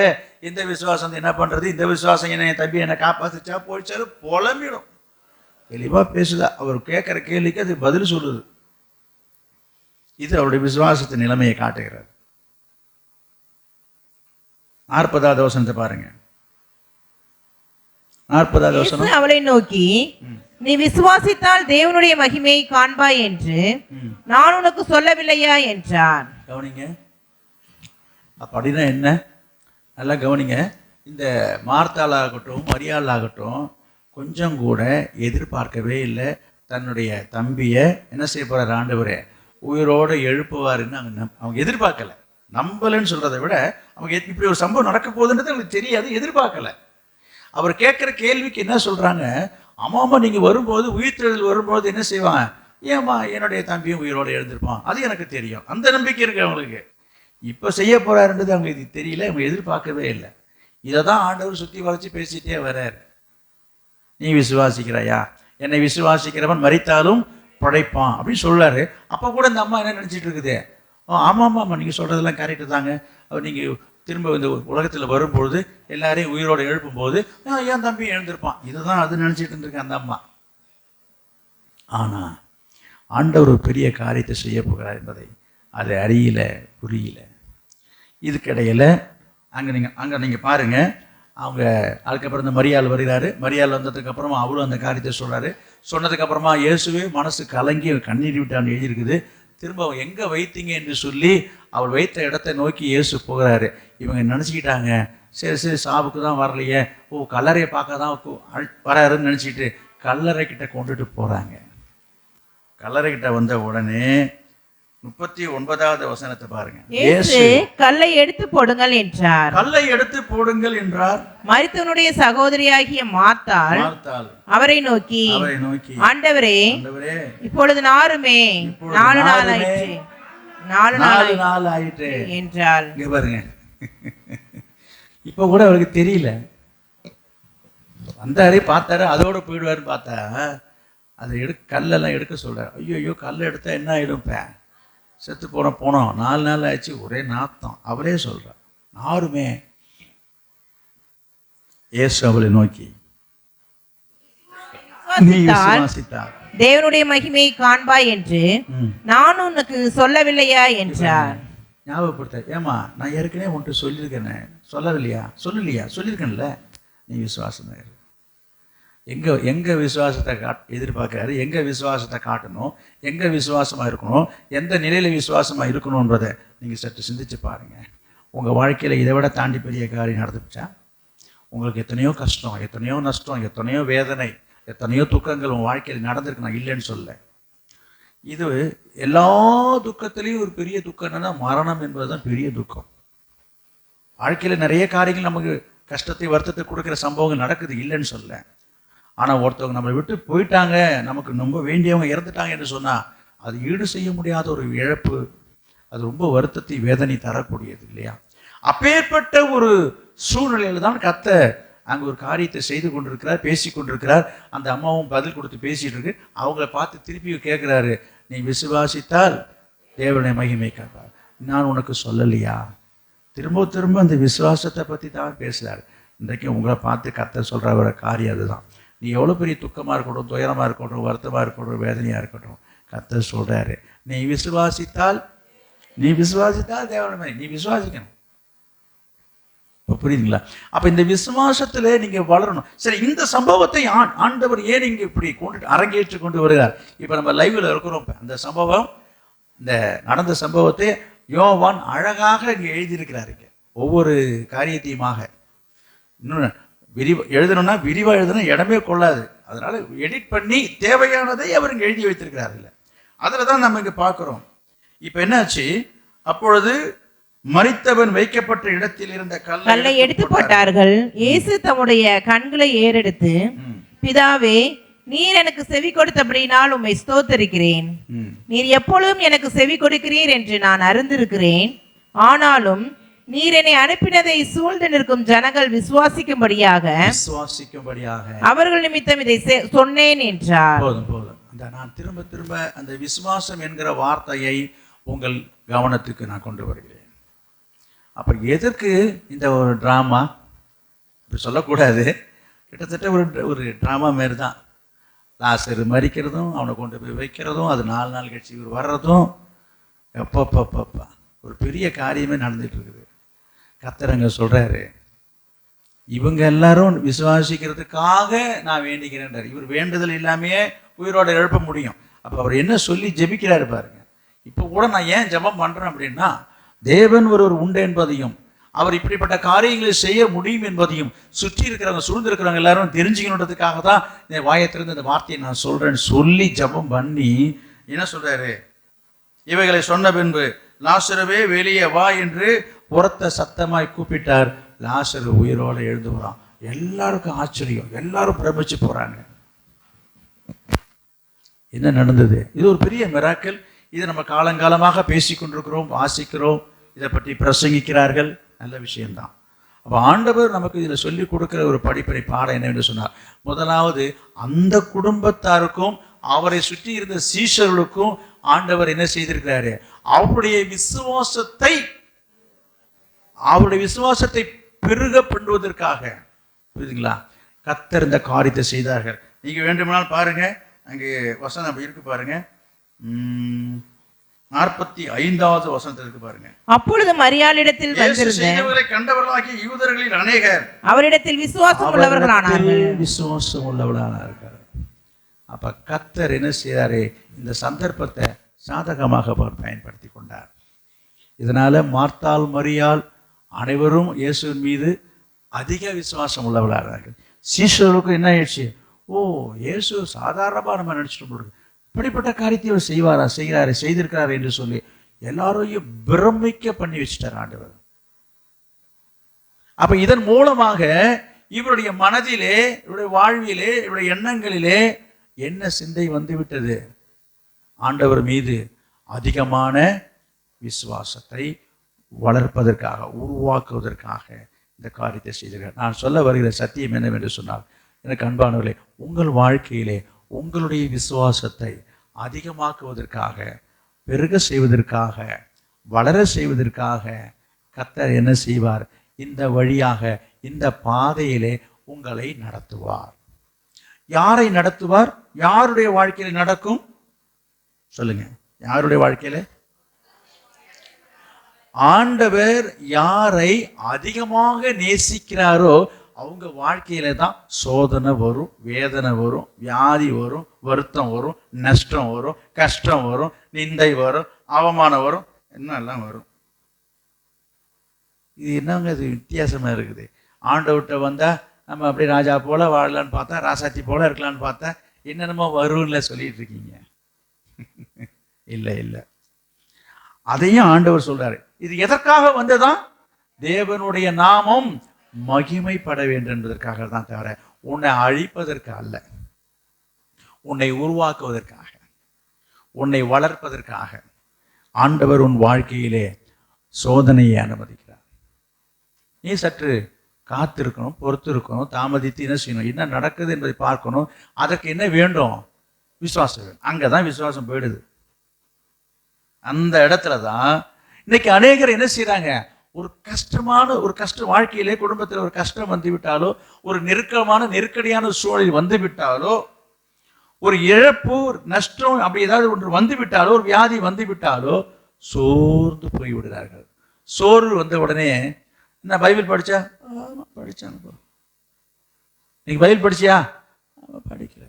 [SPEAKER 1] இந்த விசுவாசம் என்ன பண்ணுறது, இந்த விசுவாசம் என்ன, என் தம்பி என்னை காப்பாத்துச்சா போயிடுச்சாரு, புலம்பிடும். தெளிவாக பேசுதா, அவர் கேட்குற கேள்விக்கு அது பதில் சொல்லுது. இது அவருடைய விசுவாசத்தின் நிலைமையை காட்டுகிறார். 40வது வசனத்தை பாருங்க. 40வது வசனம்.
[SPEAKER 2] அவளை நோக்கி, நீ விசுவாசித்தால் தேவனுடைய மகிமையை காண்பாய் என்று நான் உனக்கு சொல்லவில்லையா என்றார்.
[SPEAKER 1] கவனிங்க, அப்படின்னா என்ன? நல்லா கவனிங்க. இந்த மார்த்தாள் ஆகட்டும், மரியாள் ஆகட்டும், கொஞ்சம் கூட எதிர்பார்க்கவே இல்லை தன்னுடைய தம்பியை என்ன செய்ய போறார் ஆண்டவரே உயிரோடு எழுப்புவாருன்னு அவங்க எதிர்பார்க்கல. நம்பலன்னு சொல்றதை விட அவங்க இப்படி ஒரு சம்பவம் நடக்க போகுதுன்றது அவங்களுக்கு தெரியாது, எதிர்பார்க்கல. அவர் கேட்குற கேள்விக்கு என்ன சொல்றாங்க, ஆமாம்மா நீங்கள் வரும்போது, உயிர்த்தெழுதல் வரும்போது என்ன செய்வாங்க, ஏம்மா என்னுடைய தம்பியும் உயிரோடு எழுந்திருப்பான், அது எனக்கு தெரியும். அந்த நம்பிக்கை இருக்கு அவங்களுக்கு. இப்போ செய்ய போறாருன்றது அவங்களுக்கு தெரியல, அவங்க எதிர்பார்க்கவே இல்லை. இதை தான் ஆண்டவர் சுற்றி வளைச்சு பேசிட்டே வர்றார். நீ விசுவாசிக்கிறாயா, என்னை விசுவாசிக்கிறவன் மரித்தாலும் படைப்பான் அப்படின்னு சொல்றாரு. அப்போ கூட இந்த அம்மா என்ன நினச்சிட்டு இருக்குது, ஆமாம்மா நீங்கள் சொல்கிறதெல்லாம் கரெக்டு தாங்க, அவர் நீங்கள் திரும்ப இந்த உலகத்தில் வரும்பொழுது எல்லாரையும் உயிரோடு எழுப்பும்போது என் தம்பி எழுந்திருப்பான், இதுதான் அது நினச்சிட்டு இருந்திருக்கேன் அந்த அம்மா. ஆனால் ஆண்டவர் ஒரு பெரிய காரியத்தை செய்ய போகிறார் என்பதை அது அறியல, புரியல. இதுக்கிடையில் அங்கே நீங்கள் பாருங்கள், அவங்க அதுக்கப்புறம் இந்த மரியாள் வருகிறாரு. மரியாள் வந்ததுக்கப்புறமா அவரும் அந்த காரியத்தை சொல்கிறாரு. சொன்னதுக்கப்புறமா இயேசுவே மனசு கலங்கி கண்ணீர் விட்டான்னு எழுதியிருக்குது. திரும்ப அவன் எங்கே வைத்தீங்க என்று சொல்லி அவள் வைத்த இடத்தை நோக்கி இயேசு போகிறாரு. இவங்க நினச்சிக்கிட்டாங்க, சரி சரி சாவுக்கு தான் வரலையே, கல்லறையை பார்க்க தான் வராருன்னு நினச்சிக்கிட்டு கல்லறை கிட்ட கொண்டுட்டு போகிறாங்க. கல்லறை கிட்ட வந்த உடனே 39வது வசனத்தை பாருங்க.
[SPEAKER 2] இயேசு கல்லை எடுத்து போடுங்கள் என்றார்.
[SPEAKER 1] கல்லை எடுத்து போடுங்கள் என்றார்.
[SPEAKER 2] மரித்தவனுடைய சகோதரியாகிய மார்த்தாள் அவரை நோக்கி, ஆண்டவரே, இப்பொழுது நாருமே 4 நாள் ஆயிற்று, 4 நாள் ஆயிற்று என்றாள்.
[SPEAKER 1] இங்க பாருங்க, இப்ப கூட அவருக்கு தெரியல. வந்தாரு, பார்த்தாரு, அதோட போயிடுவாருன்னு பார்த்தா அதை கல்லெல்லாம் எடுக்க சொல்றாரு. ஐயோ கல்லை எடுத்தா என்ன ஆயிடும், செத்து போனோம் 4 நாள் ஆச்சு, ஒரே நாத்தம். அவரே சொல்றார், நாருமே. இயேசு அவளை நோக்கி, நீ விசுவாசித்தால்
[SPEAKER 2] தேவனுடைய மகிமையை காண்பாய் என்று நான் உனக்கு சொல்லவில்லையா என்றார்.
[SPEAKER 1] ஞாபகப்படுத்த, ஏமா நான் ஏற்கனவே உன்ட்டு சொல்லியிருக்கேன், சொல்லவில்லையா, சொல்லியிருக்கேன்ல, நீ விசுவாசம் தான். எங்க விசுவாசத்தை எதிர்பார்க்கிறாரு, எங்க விசுவாசத்தை காட்டணும், எங்க விசுவாசமா இருக்கணும், எந்த நிலையில விசுவாசமா இருக்கணும்ன்றதை நீங்க சற்று சிந்திச்சு பாருங்க. உங்க வாழ்க்கையில இதை விட தாண்டி பெரிய காரியம் நடந்துச்சா? உங்களுக்கு எத்தனையோ கஷ்டம், எத்தனையோ நஷ்டம், எத்தனையோ வேதனை, எத்தனையோ துக்கங்கள் உங்க வாழ்க்கையில் நடந்திருக்கு, நான் இல்லைன்னு சொல்ல. இது எல்லா துக்கத்திலையும் ஒரு பெரிய துக்கம் என்னன்னா மரணம் என்பதுதான் பெரிய துக்கம். வாழ்க்கையில நிறைய காரியங்கள் நமக்கு கஷ்டத்தை வருத்தத்தை கொடுக்குற சம்பவங்கள் நடக்குது, இல்லைன்னு சொல்ல. ஆனால் ஒருத்தவங்க நம்மளை விட்டு போயிட்டாங்க, நமக்கு ரொம்ப வேண்டியவங்க இறந்துட்டாங்க என்று சொன்னால் அது ஈடு செய்ய முடியாத ஒரு இழப்பு, அது ரொம்ப வருத்தத்தை வேதனை தரக்கூடியது இல்லையா? அப்பேற்பட்ட ஒரு சூழ்நிலையில் தான் கர்த்தர் அங்கே ஒரு காரியத்தை செய்து கொண்டிருக்கிறார், பேசி கொண்டிருக்கிறார். அந்த அம்மாவும் பதில் கொடுத்து பேசிட்டு இருக்கு. அவங்கள பார்த்து திருப்பி கேட்குறாரு, நீ விசுவாசித்தால் தேவனுடைய மகிமை காண்பார், நான் உனக்கு சொல்லலையா? திரும்ப அந்த விசுவாசத்தை பற்றி தான் பேசுகிறார். இன்றைக்கு உங்களை பார்த்து கர்த்தர் சொல்கிற ஒரு காரியம் அதுதான். நீ எவ்வளோ பெரிய துக்கமாக இருக்கட்டும், துயரமாக இருக்கட்டும், வருத்தமாக இருக்கட்டும், வேதனையாக இருக்கட்டும், கர்த்தர் சொல்கிறாரு, நீ விசுவாசித்தால் தேவனுடைய, நீ விசுவாசிக்கணும். இப்போ புரியுதுங்களா? அப்போ இந்த விசுவாசத்தில் நீங்கள் வளரணும். சரி, இந்த சம்பவத்தை ஆண்டவர் ஏன் இங்கே இப்படி அரங்கேற்றி கொண்டு வருகிறார்? இப்போ நம்ம லைவில் இருக்கிறோம். அந்த சம்பவம், இந்த நடந்த சம்பவத்தை யோவான் அழகாக இங்கே எழுதியிருக்கிறாருங்க. ஒவ்வொரு காரியத்தையுமாக இன்னும் எழுதணும்னா விரிவாக எழுதணும், இடமே கொள்ளாது. அதனால எடிட் பண்ணி தேவையானதை அவர் இங்கே எழுதி வைத்திருக்கிறார்கள். அதில் தான் நம்ம இங்கே பார்க்குறோம். இப்போ என்னாச்சு? அப்பொழுது மரித்தவன் வைக்கப்பட்ட இடத்தில் இருந்த கல்லை
[SPEAKER 2] எடுத்து போட்டார்கள். இயேசு தம்முடைய கண்களை ஏறெடுத்து, பிதாவே, நீர் எனக்கு செவி கொடுத்தபடினால் உம்மை ஸ்தோத்தரிக்கிறேன். நீர் எப்பொழுதும் எனக்கு செவி கொடுக்கிறீர் என்று நான் அறிந்திருக்கிறேன். ஆனாலும் நீர் என்னை அனுப்பினதை சூழ்ந்து நிற்கும் ஜனங்கள் விசுவாசிக்கும்படியாக அவர்கள் நிமித்தம் இதை சொன்னேன் என்றார்.
[SPEAKER 1] போதும் போதும். நான் திரும்ப திரும்ப அந்த விசுவாசம் என்கிற வார்த்தையை உங்கள் கவனத்துக்கு நான் கொண்டு வருகிறேன். அப்ப எதற்கு இந்த ஒரு டிராமா? இப்படி சொல்லக்கூடாது. கிட்டத்தட்ட ஒரு டிராமா மாரி தான். லாசரு மரிக்கிறதும், அவனை கொண்டு போய் வைக்கிறதும், அது 4 நாள் கழிச்சு இவர் வர்றதும், எப்பப்பப்பப்பா ஒரு பெரிய காரியமே நடந்துட்டு இருக்குது. கர்த்தர் சொல்றாரு, இவங்க எல்லாரும் விசுவாசிக்கிறதுக்காக நான் வேண்டிக்கிறேன்றார். இவர் வேண்டுதல் இல்லாமையே உயிரோட எழுப்ப முடியும். அப்போ அவர் என்ன சொல்லி ஜெபிக்கிறாரு பாருங்க. இப்போ கூட நான் ஏன் ஜெபம் பண்றேன் அப்படின்னா, தேவன் ஒருவர் உண்டு என்பதையும், அவர் இப்படிப்பட்ட காரியங்களை செய்ய முடியும் என்பதையும் சுற்றி இருக்கிறவங்க, சூழ்ந்து இருக்கிறவங்க எல்லாரும் தெரிஞ்சுக்கணுன்றதுக்காக தான் இந்த வாயத்திலிருந்து இந்த வார்த்தையை நான் சொல்றேன்னு சொல்லி ஜெபம் பண்ணி என்ன சொல்றாரு? இவைகளை சொன்ன பின்பு லாசருவே வெளியே வா என்று உரத்த சத்தமாய் கூப்பிட்டார். லாசரு உயிரோட எழுந்து வரான். எல்லாருக்கும் ஆச்சரியம், எல்லாரும் பிரமிச்சு போறாங்க. என்ன நடந்தது? இது ஒரு பெரிய மிராக்கிள். இதை நம்ம காலங்காலமாக பேசிக்கொண்டிருக்கிறோம், வாசிக்கிறோம், இதை பற்றி பிரசங்கிக்கிறார்கள். நல்ல விஷயம்தான். அப்போ ஆண்டவர் நமக்கு இதில் சொல்லிக் கொடுக்கிற ஒரு படிப்பனை பாடம் என்னவென்று சொன்னார். முதலாவது, அந்த குடும்பத்தாருக்கும் அவரை சுற்றி இருந்த சீஷர்களுக்கும் ஆண்டவர் என்ன செய்திருக்கிறாரு? அவருடைய விசுவாசத்தை பெருக பண்ணுவதற்காக, புரியுதுங்களா, கர்த்தர் இந்த காரியத்தை செய்தார்கள். நீங்க வேண்டுமானால் பாருங்க, அங்கே வசனம் இருக்கு பாருங்க, 45வது வசனத்தில் இருக்கு பாருங்க.
[SPEAKER 2] அப்பொழுது மரியாளிடத்தில்
[SPEAKER 1] வந்திருந்த கண்டவர்களாகிய யூதர்களில் அநேகர்
[SPEAKER 2] அவரிடத்தில் விசுவாசம்
[SPEAKER 1] உள்ளவர்களானார்கள். அப்ப கர்த்தர் என்ன செய்தாரு? இந்த சந்தர்ப்பத்தை சாதகமாக பயன்படுத்தி கொண்டார். இதனால மார்த்தாள், மரியாள் அனைவரும் இயேசுவின் மீது அதிக விசுவாசம் உள்ளவர்களாகிறார்கள். சீஷர்களுக்கும் என்ன ஆயிடுச்சு? ஓ, இயேசு சாதாரணமாக நம்ம நினைச்சிட்டு போடுறது, இப்படிப்பட்ட காரியத்தை அவர் செய்திருக்கிறார் என்று சொல்லி எல்லாரையும் பிரமிக்க பண்ணி வச்சுட்டார் ஆண்டவர். அப்ப இதன் மூலமாக இவருடைய மனதிலே, இவருடைய வாழ்விலே, இவருடைய எண்ணங்களிலே என்ன சிந்தை வந்துவிட்டது? ஆண்டவர் மீது அதிகமான விசுவாசத்தை வளர்ப்பதற்காக, உருவாக்குவதற்காக இந்த காரியத்தை செய்திருக்கிறார். நான் சொல்ல வருகிற சத்தியம் என்னவென்று சொன்னால், எனக்கு அன்பானவர்களே, உங்கள் வாழ்க்கையிலே உங்களுடைய விசுவாசத்தை அதிகமாக்குவதற்காக, பெருக செய்வதற்காக, வளர செய்வதற்காக கர்த்தர் என்ன செய்வார்? இந்த வழியாக, இந்த பாதையிலே உங்களை நடத்துவார். யாரை நடத்துவார்? யாருடைய வாழ்க்கையில நடக்கும்? சொல்லுங்க, யாருடைய வாழ்க்கையில? ஆண்டவர் யாரை அதிகமாக நேசிக்கிறாரோ அவங்க வாழ்க்கையில தான் சோதனை வரும், வேதனை வரும், வியாதி வரும், வருத்தம் வரும், நஷ்டம் வரும், கஷ்டம் வரும், நிந்தை வரும், அவமானம் வரும், என்னெல்லாம் வரும். இது என்னங்க, இது வித்தியாசமா இருக்குது. ஆண்டவர்கிட்ட வந்தா நம்ம அப்படியே ராஜா போல வாழலான்னு பார்த்தா, ராசாத்தி போல இருக்கலான்னு பார்த்தா என்னென்னமோ வரும்ல சொல்லிட்டு இருக்கீங்க. இல்லை இல்லை, அதையும் ஆண்டவர் சொல்றாரு. இது எதற்காக வந்ததா? தேவனுடைய நாமம் மகிமைப்பட வேண்டும் என்பதற்காக தான், தவிர உன்னை அழிப்பதற்கு அல்ல, உன்னை உருவாக்குவதற்காக, உன்னை வளர்ப்பதற்காக ஆண்டவர் உன் வாழ்க்கையிலே சோதனையை அனுமதிக்கிறார். நீ சற்று காத்திருக்கணும், பொறுத்து இருக்கணும், தாமதித்து என்ன செய்யணும், என்ன நடக்குது என்பதை பார்க்கணும். அதற்கு என்ன வேண்டும்? விசுவாசம் வேண்டும். அங்கதான் விசுவாசம் போயிடுது. அந்த இடத்துல தான் இன்னைக்கு அநேகர் என்ன செய்யறாங்க? ஒரு கஷ்ட வாழ்க்கையிலே, குடும்பத்தில் ஒரு கஷ்டம் வந்து விட்டாலோ, ஒரு நெருக்கடியான சூழல் வந்து விட்டாலோ, ஒரு இழப்பு, நஷ்டம் அப்படி ஏதாவது ஒன்று வந்து விட்டாலோ, ஒரு வியாதி வந்து விட்டாலோ சோர்ந்து போய் விடுகிறார்கள். சோர்வு வந்த உடனே என்ன பைபிள் படிச்சா? ஆமாம் படித்தாங்க. நீங்கள் பைபிள் படிச்சியா? ஆமாம் படிக்கல.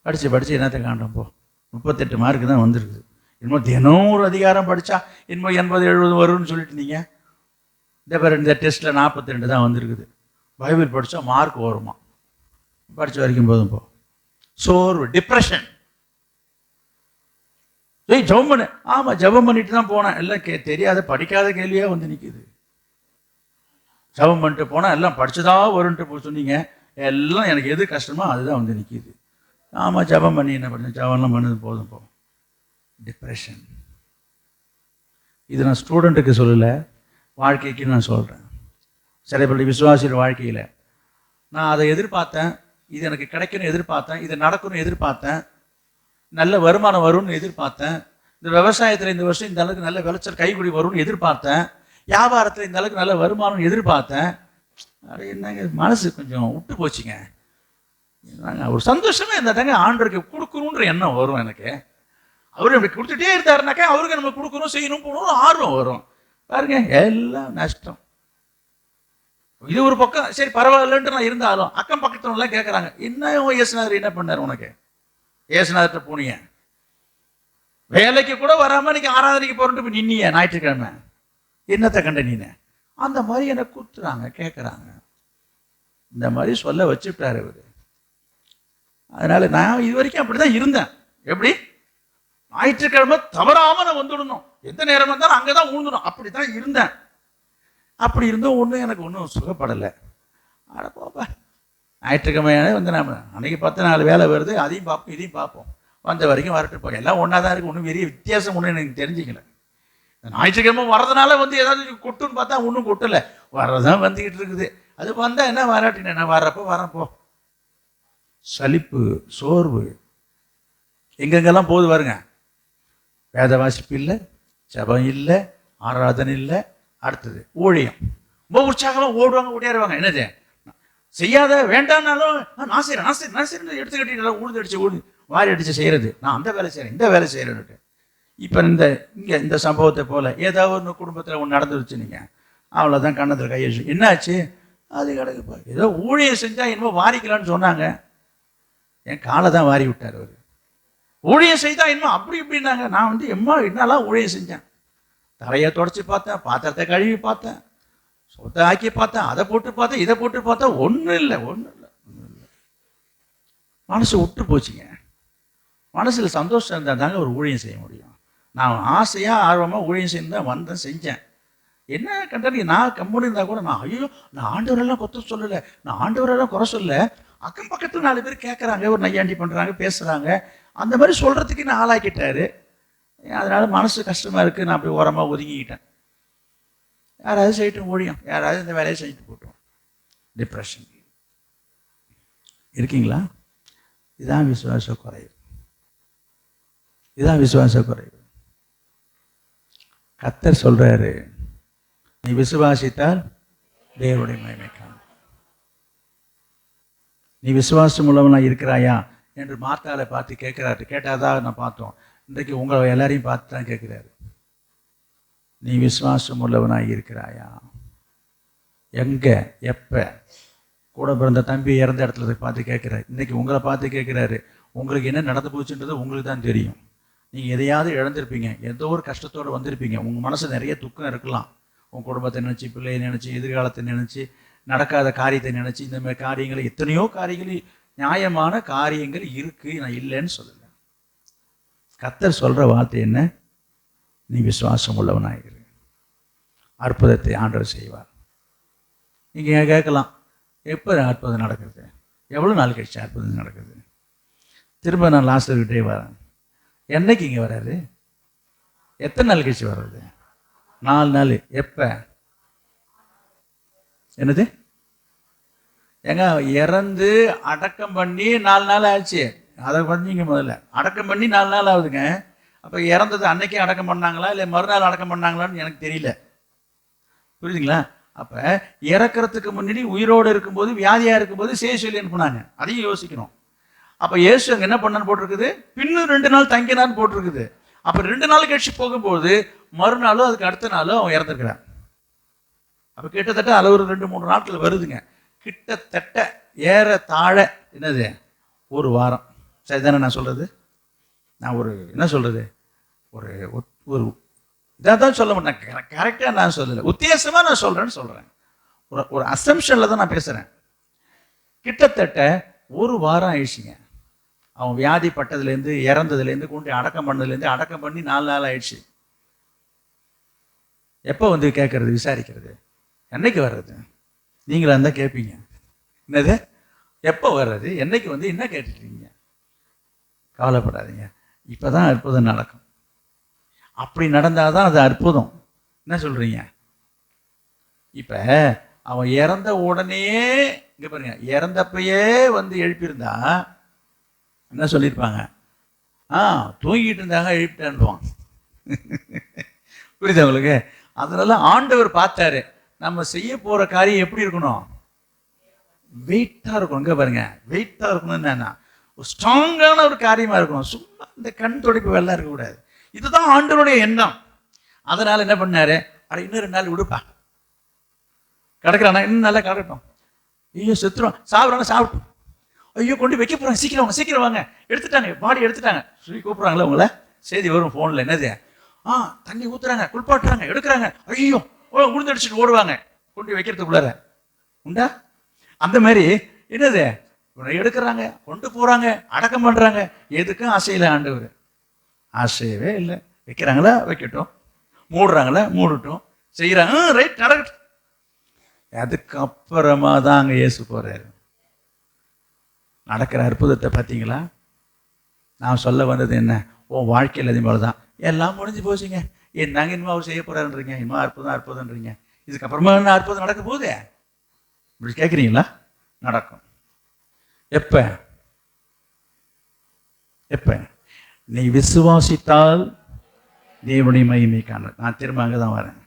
[SPEAKER 1] படித்து என்னத்தை காண்றோம்? 38 மார்க்கு தான் வந்திருக்குது. இன்னும் தினம் ஒரு அதிகாரம் படித்தா இன்னும் 80-70 வரும்னு சொல்லிட்டு இருந்தீங்க. இந்த டெஸ்ட்டில் 42 தான் வந்திருக்குது. பைபிள் படித்தா மார்க் வருமா? படித்த வரைக்கும் போதும் போ. சோர்வு, டிப்ரெஷன். ஜெபம் பண்ணு. ஆமாம் ஜெபம் பண்ணிட்டு தான் போனேன். எல்லாம் தெரியாத படிக்காத கேள்வியாக வந்து நிற்கிது. ஜெபம் பண்ணிட்டு போனால் எல்லாம் படிச்சுதா வரும்ன்ட்டு சொன்னீங்க. எல்லாம் எனக்கு எது கஷ்டமோ அதுதான் வந்து நிற்கிது. ஆமாம் ஜெபம் பண்ணி என்ன பண்ண, ஜெபம்லாம் பண்ணது போதும் போ. டிப்ரெஷன். இது நான் ஸ்டூடெண்ட்டுக்கு சொல்லலை, வாழ்க்கைக்கு நான் சொல்கிறேன். சிறைப்பள்ளி விசுவாசியோட வாழ்க்கையில் நான் அதை எதிர்பார்த்தேன், இது எனக்கு கிடைக்கும்னு எதிர்பார்த்தேன், இது நடக்கும்னு எதிர்பார்த்தேன், நல்ல வருமானம் வரும்னு எதிர்பார்த்தேன், இந்த விவசாயத்தில் இந்த வருஷம் இந்த அளவுக்கு நல்ல விளைச்சல் கைக்குடி வரும்னு எதிர்பார்த்தேன், வியாபாரத்தில் இந்த அளவுக்கு நல்ல வருமானம் எதிர்பார்த்தேன். அது என்னங்க மனசு கொஞ்சம் விட்டு போச்சுங்க. ஒரு சந்தோஷமே இருந்தாங்க. ஆண்டவருக்கு கொடுக்கணுன்ற எண்ணம் வரும் எனக்கு. அவரு அப்படி கொடுத்துட்டே இருந்தாருனாக்கா அவருக்கு நம்ம கொடுக்கணும், செய்யணும், போகணும் ஆர்வம் வரும். பாருங்க எல்லாம் நஷ்டம். இது ஒரு பக்கம் சரி பரவாயில்லன்ட்டு நான் இருந்தாலும் அக்கம் பக்கத்துலாம் கேட்குறாங்க, என்ன இயேசுநாதர் என்ன பண்ணார் உனக்கு? இயேசுநாதர்கிட்ட போனீங்க, வேலைக்கு கூட வராமல் இன்னைக்கு ஆராதனைக்கு போறேன்ட்டு போய் நின்னீங்க ஞாயிற்றுக்கிழமை, என்னத்தை கண்ட நீனு? அந்த மாதிரி என்னை கூத்துறாங்க, கேட்குறாங்க. இந்த மாதிரி சொல்ல வச்சுட்டார் இவர். அதனால நான் இது வரைக்கும் அப்படிதான் இருந்தேன். எப்படி? ஞாயிற்றுக்கிழமை தவறாம நான் வந்துடணும், எந்த நேரம் இருந்தாலும் அங்கதான் ஊழ்ந்துடும், அப்படித்தான் இருந்தேன். அப்படி இருந்தும் ஒன்றும் எனக்கு ஒன்றும் சுகப்படலை. அட போப்பா, ஞாயிற்றுக்கிழமையான வந்து நம்ம அன்றைக்கி 10 வேலை வருது, அதையும் பார்ப்போம் இதையும் பார்ப்போம், வந்த வரைக்கும் வரட்டு போய் எல்லாம் ஒன்றா தான் இருக்குது. ஒன்றும் பெரிய வித்தியாசம் ஒன்றும் எனக்கு தெரிஞ்சுக்கல. ஞாயிற்றுக்கிழமை வர்றதுனால வந்து ஏதாவது கொட்டுன்னு பார்த்தா ஒன்றும் கொட்டலை, வர்றதான் வந்துக்கிட்டு இருக்குது. அது வந்தால் என்ன வராட்டின நான் வர்றப்போ வரப்போ சலிப்பு, சோர்வு எங்கெங்கெல்லாம் போகுது பாருங்க. வேத வாசிப்பு இல்லை, ஜபம் இல்லை, ஆராதனை இல்லை. அடுத்தது ஊழியம். ரொம்ப உற்சாகமாக ஓடுவாங்க, ஓடியாருவாங்க. என்னது செய்யாத வேண்டாம்னாலும் நான் செய்கிறேன் எடுத்துக்கிட்டு உழுது அடிச்சு வாரி அடித்து செய்கிறது, நான் அந்த வேலை செய்கிறேன் இந்த வேலை செய்கிறேன்னுட்டு. இப்போ இந்த சம்பவத்தை போல் ஏதாவது ஒன்று குடும்பத்தில் ஒன்று நடந்துருச்சு, நீங்கள் அவ்வளோதான் கண்ணத்தில் கையெழுச்சு. என்னாச்சு? அது கிடக்குப்பா. ஏதோ ஊழியம் செஞ்சால் என்னமோ வாரிக்கலான்னு சொன்னாங்க, என் காலை தான் வாரி விட்டார் அவர். ஊழியம் செய்தா என்னமோ அப்படி இப்படின்னாங்க. நான் வந்து என்னெல்லாம் ஊழியம் செஞ்சேன், தலையை தொடச்சி பார்த்தேன், பாத்திரத்தை கழுவி பார்த்தேன், சொத்தை ஆக்கி பார்த்தேன், அதை போட்டு பார்த்தேன், இதை போட்டு பார்த்தேன், ஒன்றும் இல்லை. மனசு விட்டு போச்சுங்க. மனசில் சந்தோஷம் இருந்தால் தாங்க ஒரு ஊழியம் செய்ய முடியும். நான் ஆசையாக ஆர்வமாக ஊழியம் செய்ய தான் வந்தேன், செஞ்சேன். என்ன கண்டாடி நான் கம்முன்னு இருந்தால் கூட நான் ஐயோ நான் ஆண்டவரெல்லாம் கொத்த சொல்லலை, நான் ஆண்டவரெல்லாம் குறை சொல்ல. அக்கம் பக்கத்தில் 4 பேர் கேட்குறாங்க, ஒரு நையாண்டி பண்ணுறாங்க, பேசுகிறாங்க, அந்த மாதிரி சொல்கிறதுக்கு நான் ஆளாக்கிட்டாரு. அதனால மனசு கஷ்டமாக இருக்குது, நான் அப்படி ஓரமாக ஒதுங்கிக்கிட்டேன். யாராவது செய்யட்டும் ஊழியம், யாராவது இந்த வேலையை செஞ்சுட்டு போட்டோம். டிப்ரெஷன் இருக்கீங்களா? இதுதான் விசுவாச குறைவு. இதுதான் விசுவாச குறைவு. கர்த்தர் சொல்றாரு, நீ விசுவாசித்தால் தேவனுடைய மகிமை காணும். நீ விசுவாசம் உள்ளவனா இருக்கிறாயா என்று மார்த்தாளை பார்த்து கேட்கிறாரு. கேட்டாதான் நான் பார்த்தோம். இன்றைக்கு உங்களை எல்லாரையும் பார்த்து தான் கேட்கிறாரு, நீ விசுவாசம் உள்ளவனாக இருக்கிறாயா? எங்க எப்ப? கூட பிறந்த தம்பி இறந்த இடத்துல பார்த்து கேட்கிறாரு. இன்னைக்கு உங்களை பார்த்து கேட்கிறாரு. உங்களுக்கு என்ன நடந்து போச்சுன்றது உங்களுக்கு தான் தெரியும். நீங்கள் எதையாவது இழந்திருப்பீங்க, ஏதோ ஒரு கஷ்டத்தோடு வந்திருப்பீங்க. உங்கள் மனசு நிறைய துக்கம் இருக்கலாம். உங்கள் குடும்பத்தை நினச்சி, பிள்ளையை நினச்சி, எதிர்காலத்தை நினச்சி, நடக்காத காரியத்தை நினச்சி, இந்த மாதிரி காரியங்கள், எத்தனையோ காரியங்கள், நியாயமான காரியங்கள் இருக்குது, நான் இல்லைன்னு சொல்லலை. கர்த்தர் சொல்கிற வார்த்தை என்ன? நீ விசுவாசம் உள்ளவனாயிரு, அற்புதத்தை ஆண்டவர் செய்வார். நீங்கள் கேட்கலாம், எப்போ அற்புதம் நடக்குது? எவ்வளோ நாள் கழிச்சு அற்புதம் நடக்குது? திரும்ப நான் லாஸ்டர்கிட்டே வரேன். என்னைக்கு இங்கே வராது? எத்தனை நாள் கழிச்சு வர்றது? 4 நாள். எப்போ? என்னது? ஏங்க இறந்து அடக்கம் பண்ணி 4 நாள் ஆச்சு. அதை பண்ணிங்க முதல்ல. அடக்கம் பண்ணி 4 நாள் ஆகுதுங்க. அப்போ இறந்தது அன்னைக்கே அடக்கம் பண்ணாங்களா இல்லை மறுநாள் அடக்கம் பண்ணாங்களான்னு எனக்கு தெரியல. புரியுதுங்களா? அப்போ இறக்கிறதுக்கு முன்னாடி உயிரோடு இருக்கும்போது, வியாதியாக இருக்கும்போது சொல்லி அனுப்புனாங்க. அதையும் யோசிக்கணும். அப்போ இயேசு அங்கே என்ன பண்ணான்னு போட்டிருக்குது? பின்னும் 2 நாள் தங்கினான்னு போட்டிருக்குது. அப்போ 2 நாள் கழிச்சு போகும்போது மறுநாளும் அதுக்கு அடுத்த நாளும் அவன் இறந்துருக்கிறான். அப்போ கிட்டத்தட்ட அதில் ஒரு 2-3 நாட்கள் வருதுங்க. கிட்டத்தட்ட ஏறத்தாழ என்னது ஒரு வாரம். சரிதானே நான் சொல்கிறது? நான் ஒரு என்ன சொல்கிறது, ஒரு ஒரு இதாக தான் சொல்ல மாட்டேன், கரெக்டாக நான் சொல்லலை, உத்தேசமாக நான் சொல்கிறேன். ஒரு அசம்ஷனில் தான் நான் பேசுகிறேன். கிட்டத்தட்ட ஒரு வாரம் ஆயிடுச்சுங்க. அவன் வியாதிப்பட்டதுலேருந்து, இறந்ததுலேருந்து, கொண்டு அடக்கம் பண்ணதுலேருந்து, அடக்கம் பண்ணி 4 நாள் ஆயிடுச்சு. எப்போ வந்து கேட்கறது, விசாரிக்கிறது, என்னைக்கு வர்றது? நீங்களா இருந்தால் கேட்பீங்க, என்னது எப்போ வர்றது, என்னைக்கு வந்து என்ன கேட்டுட்டீங்க? கவலைப்படாதீங்க, இப்போ தான் அற்புதம் நடக்கும். அப்படி நடந்தால் தான் அது அற்புதம். என்ன சொல்கிறீங்க? இப்போ அவன் இறந்த உடனே இங்கே பாருங்க, இறந்தப்பயே வந்து எழுப்பியிருந்தா என்ன சொல்லியிருப்பாங்க? தூங்கிட்டு இருந்தாங்க, எழுப்பிட்டான்டுவான். புரியுதா உங்களுக்கு? அதனால ஆண்டவர் பார்த்தாரு, நம்ம செய்ய போகிற காரியம் எப்படி இருக்கணும்? வெயிட்டாக இருக்கணும். இங்கே பாருங்க, வெயிட்டாக இருக்கணும். என்னன்னா ஸ்ட்ராங்கான ஒரு காரியமாக இருக்கணும். சும்மா இந்த கண் துடைப்பு வெள்ளம் இருக்கக்கூடாது. இதுதான் ஆண்டவருடைய எண்ணம். அதனால என்ன பண்ணாரு, இன்னும் 2 நாள் விடுப்பா, கிடக்குறானா இன்னும் நல்லா கிடக்கட்டும். ஐயோ செத்துருவான், சாப்பிட்றாங்க, சாப்பிட்டோம். ஐயோ கொண்டு வைக்க போகிறாங்க, சீக்கிரம் வாங்க, சீக்கிரம் வாங்க, எடுத்துட்டாங்க, பாடி எடுத்துட்டாங்க சொல்லி கூப்பிட்றாங்களே உங்களை. செய்தி வரும் ஃபோனில், என்னது தண்ணி ஊற்றுறாங்க, குளிப்பாட்டுறாங்க, எடுக்கிறாங்க. ஐயோ உளுந்தடிச்சுட்டு ஓடுவாங்க கொண்டு வைக்கிறதுக்குள்ளார. உண்டா? அந்த மாதிரி என்னது எடுக்கிறாங்க, கொண்டு போகிறாங்க, அடக்கம் பண்ணுறாங்க. எதுக்கும் அசையில ஆண்டவர், ஆசையவே இல்லை. வைக்கிறாங்களா வைக்கட்டும், மூடுறாங்களா மூடட்டும், செய்கிறாங்க ரைட் நடக்கட்டும். அதுக்கப்புறமா தான் அங்கே இயேசு போகிறாரு. நடக்கிற அற்புதத்தை பார்த்தீங்களா? நான் சொல்ல வந்தது என்ன, உன் வாழ்க்கையில் அதே மாதிரி தான். எல்லாம் முடிஞ்சு போச்சுங்க, நாங்கள் இனிமே அவர் செய்ய போகிறாருன்றீங்க, இனிமே அற்புதம் அற்புதம்ன்றீங்க. இதுக்கப்புறமா என்ன அற்புதம் நடக்க போகுது இப்படி கேட்குறீங்களா? நடக்கும். எப்போ? எப்போ? நீ விசுவாசித்தால் தேவனுடைய மகிமை காண. நான் திரும்ப அங்கே தான் வரேன்.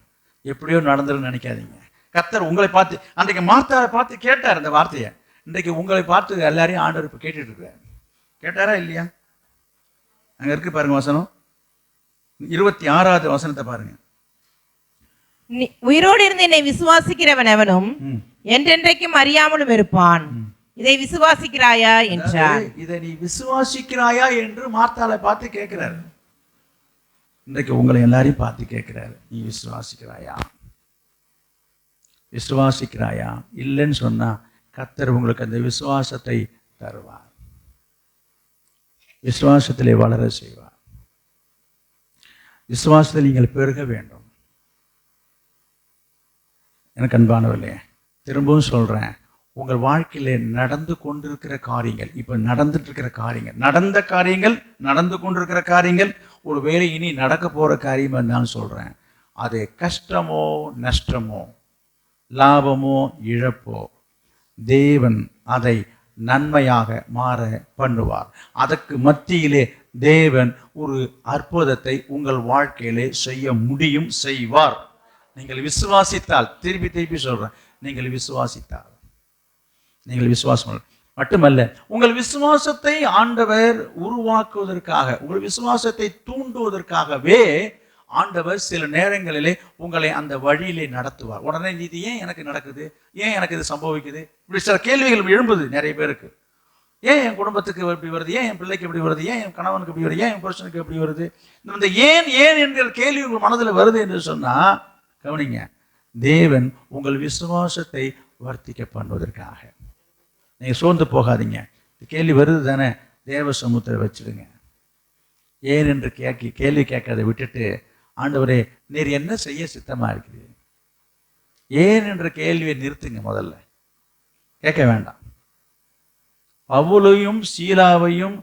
[SPEAKER 1] எப்படியோ நடந்துருன்னு நினைக்காதீங்க. கர்த்தர் உங்களை பார்த்து, அன்றைக்கு மார்த்தாவை பார்த்து கேட்டார் அந்த வார்த்தையை. இன்றைக்கு உங்களை பார்த்து எல்லாரையும் ஆண்டவர் இப்போ கேட்டுட்டு இருக்காரு. கேட்டாரா இல்லையா? அங்கே இருக்கு பாருங்க வசனம், 26வது வசனத்தை பாருங்க.
[SPEAKER 2] உயிரோடு இருந்து என்னை விசுவாசிக்கிறவன் எவனும் என்றென்றைக்கும் அறியாமலும் இருப்பான். இதை விசுவாசிக்கிறாயா என்றார். இதை
[SPEAKER 1] நீ விசுவாசிக்கிறாயா என்று மார்த்தாளை பார்த்து கேட்கிறாரு. இன்றைக்கு உங்களை எல்லாரையும் பார்த்து கேட்கிறாரு, நீ விசுவாசிக்கிறாயா? விசுவாசிக்கிறாயா? இல்லைன்னு சொன்னா கர்த்தர் உங்களுக்கு அந்த விசுவாசத்தை தருவார், விசுவாசத்திலே வளர செய்வார். விசுவாசத்தில் நீங்கள் பெருக வேண்டும். எனக்கு அன்பானவர்களே, திரும்பவும் சொல்றேன், உங்கள் வாழ்க்கையிலே நடந்து கொண்டிருக்கிற காரியங்கள், இப்ப நடந்துட்டு இருக்கிற காரியங்கள், நடந்த காரியங்கள், நடந்து கொண்டிருக்கிற காரியங்கள், ஒரு வேளை இனி நடக்க போற காரியம் நான் சொல்றேன், அது கஷ்டமோ நஷ்டமோ லாபமோ இழப்போ, தேவன் அதை நன்மையாக மாற பண்ணுவார். அதற்கு மத்தியிலே தேவன் ஒரு அற்புதத்தை உங்கள் வாழ்க்கையிலே செய்ய முடியும், செய்வார். நீங்கள் விசுவாசித்தால், திருப்பி திருப்பி சொல்றேன், நீங்கள் விசுவாசித்தால், நீங்கள் விசுவாசம் மட்டுமல்ல, உங்கள் விசுவாசத்தை ஆண்டவர் உருவாக்குவதற்காக, உங்கள் விசுவாசத்தை தூண்டுவதற்காகவே ஆண்டவர் சில நேரங்களிலே உங்களை அந்த வழியிலே நடத்துவார். உடனே இது ஏன் எனக்கு நடக்குது, ஏன் எனக்கு இது சம்பவிக்குது, இப்படி சில கேள்விகள் எழும்புது நிறைய பேருக்கு. ஏன் என் குடும்பத்துக்கு இப்படி வருது, ஏன் என் பிள்ளைக்கு இப்படி வருது, ஏன் என் கணவனுக்கு இப்படி வருது, ஏன் என் புருஷனுக்கு எப்படி வருது, இந்த ஏன் ஏன் என்கிற கேள்வி உங்கள் மனதில் வருது என்று சொன்னா கவனிங்க, தேவன் உங்கள் விசுவாசத்தை வர்த்திக்க பண்ணுவதற்காக. நீங்க சோர்ந்து போகாதீங்க. கேள்வி வருது தானே, தேவ சமூகத்தை வச்சிடுங்க. ஏன் என்று கேள்வி கேட்கறதை விட்டுட்டு, ஆண்டவரே நீர் என்ன செய்ய சித்தமா இருக்குது, ஏன் என்ற கேள்வியை நிறுத்துங்க. முதல்ல கேட்க வேண்டாம். பவுலையும் சீலாவையும்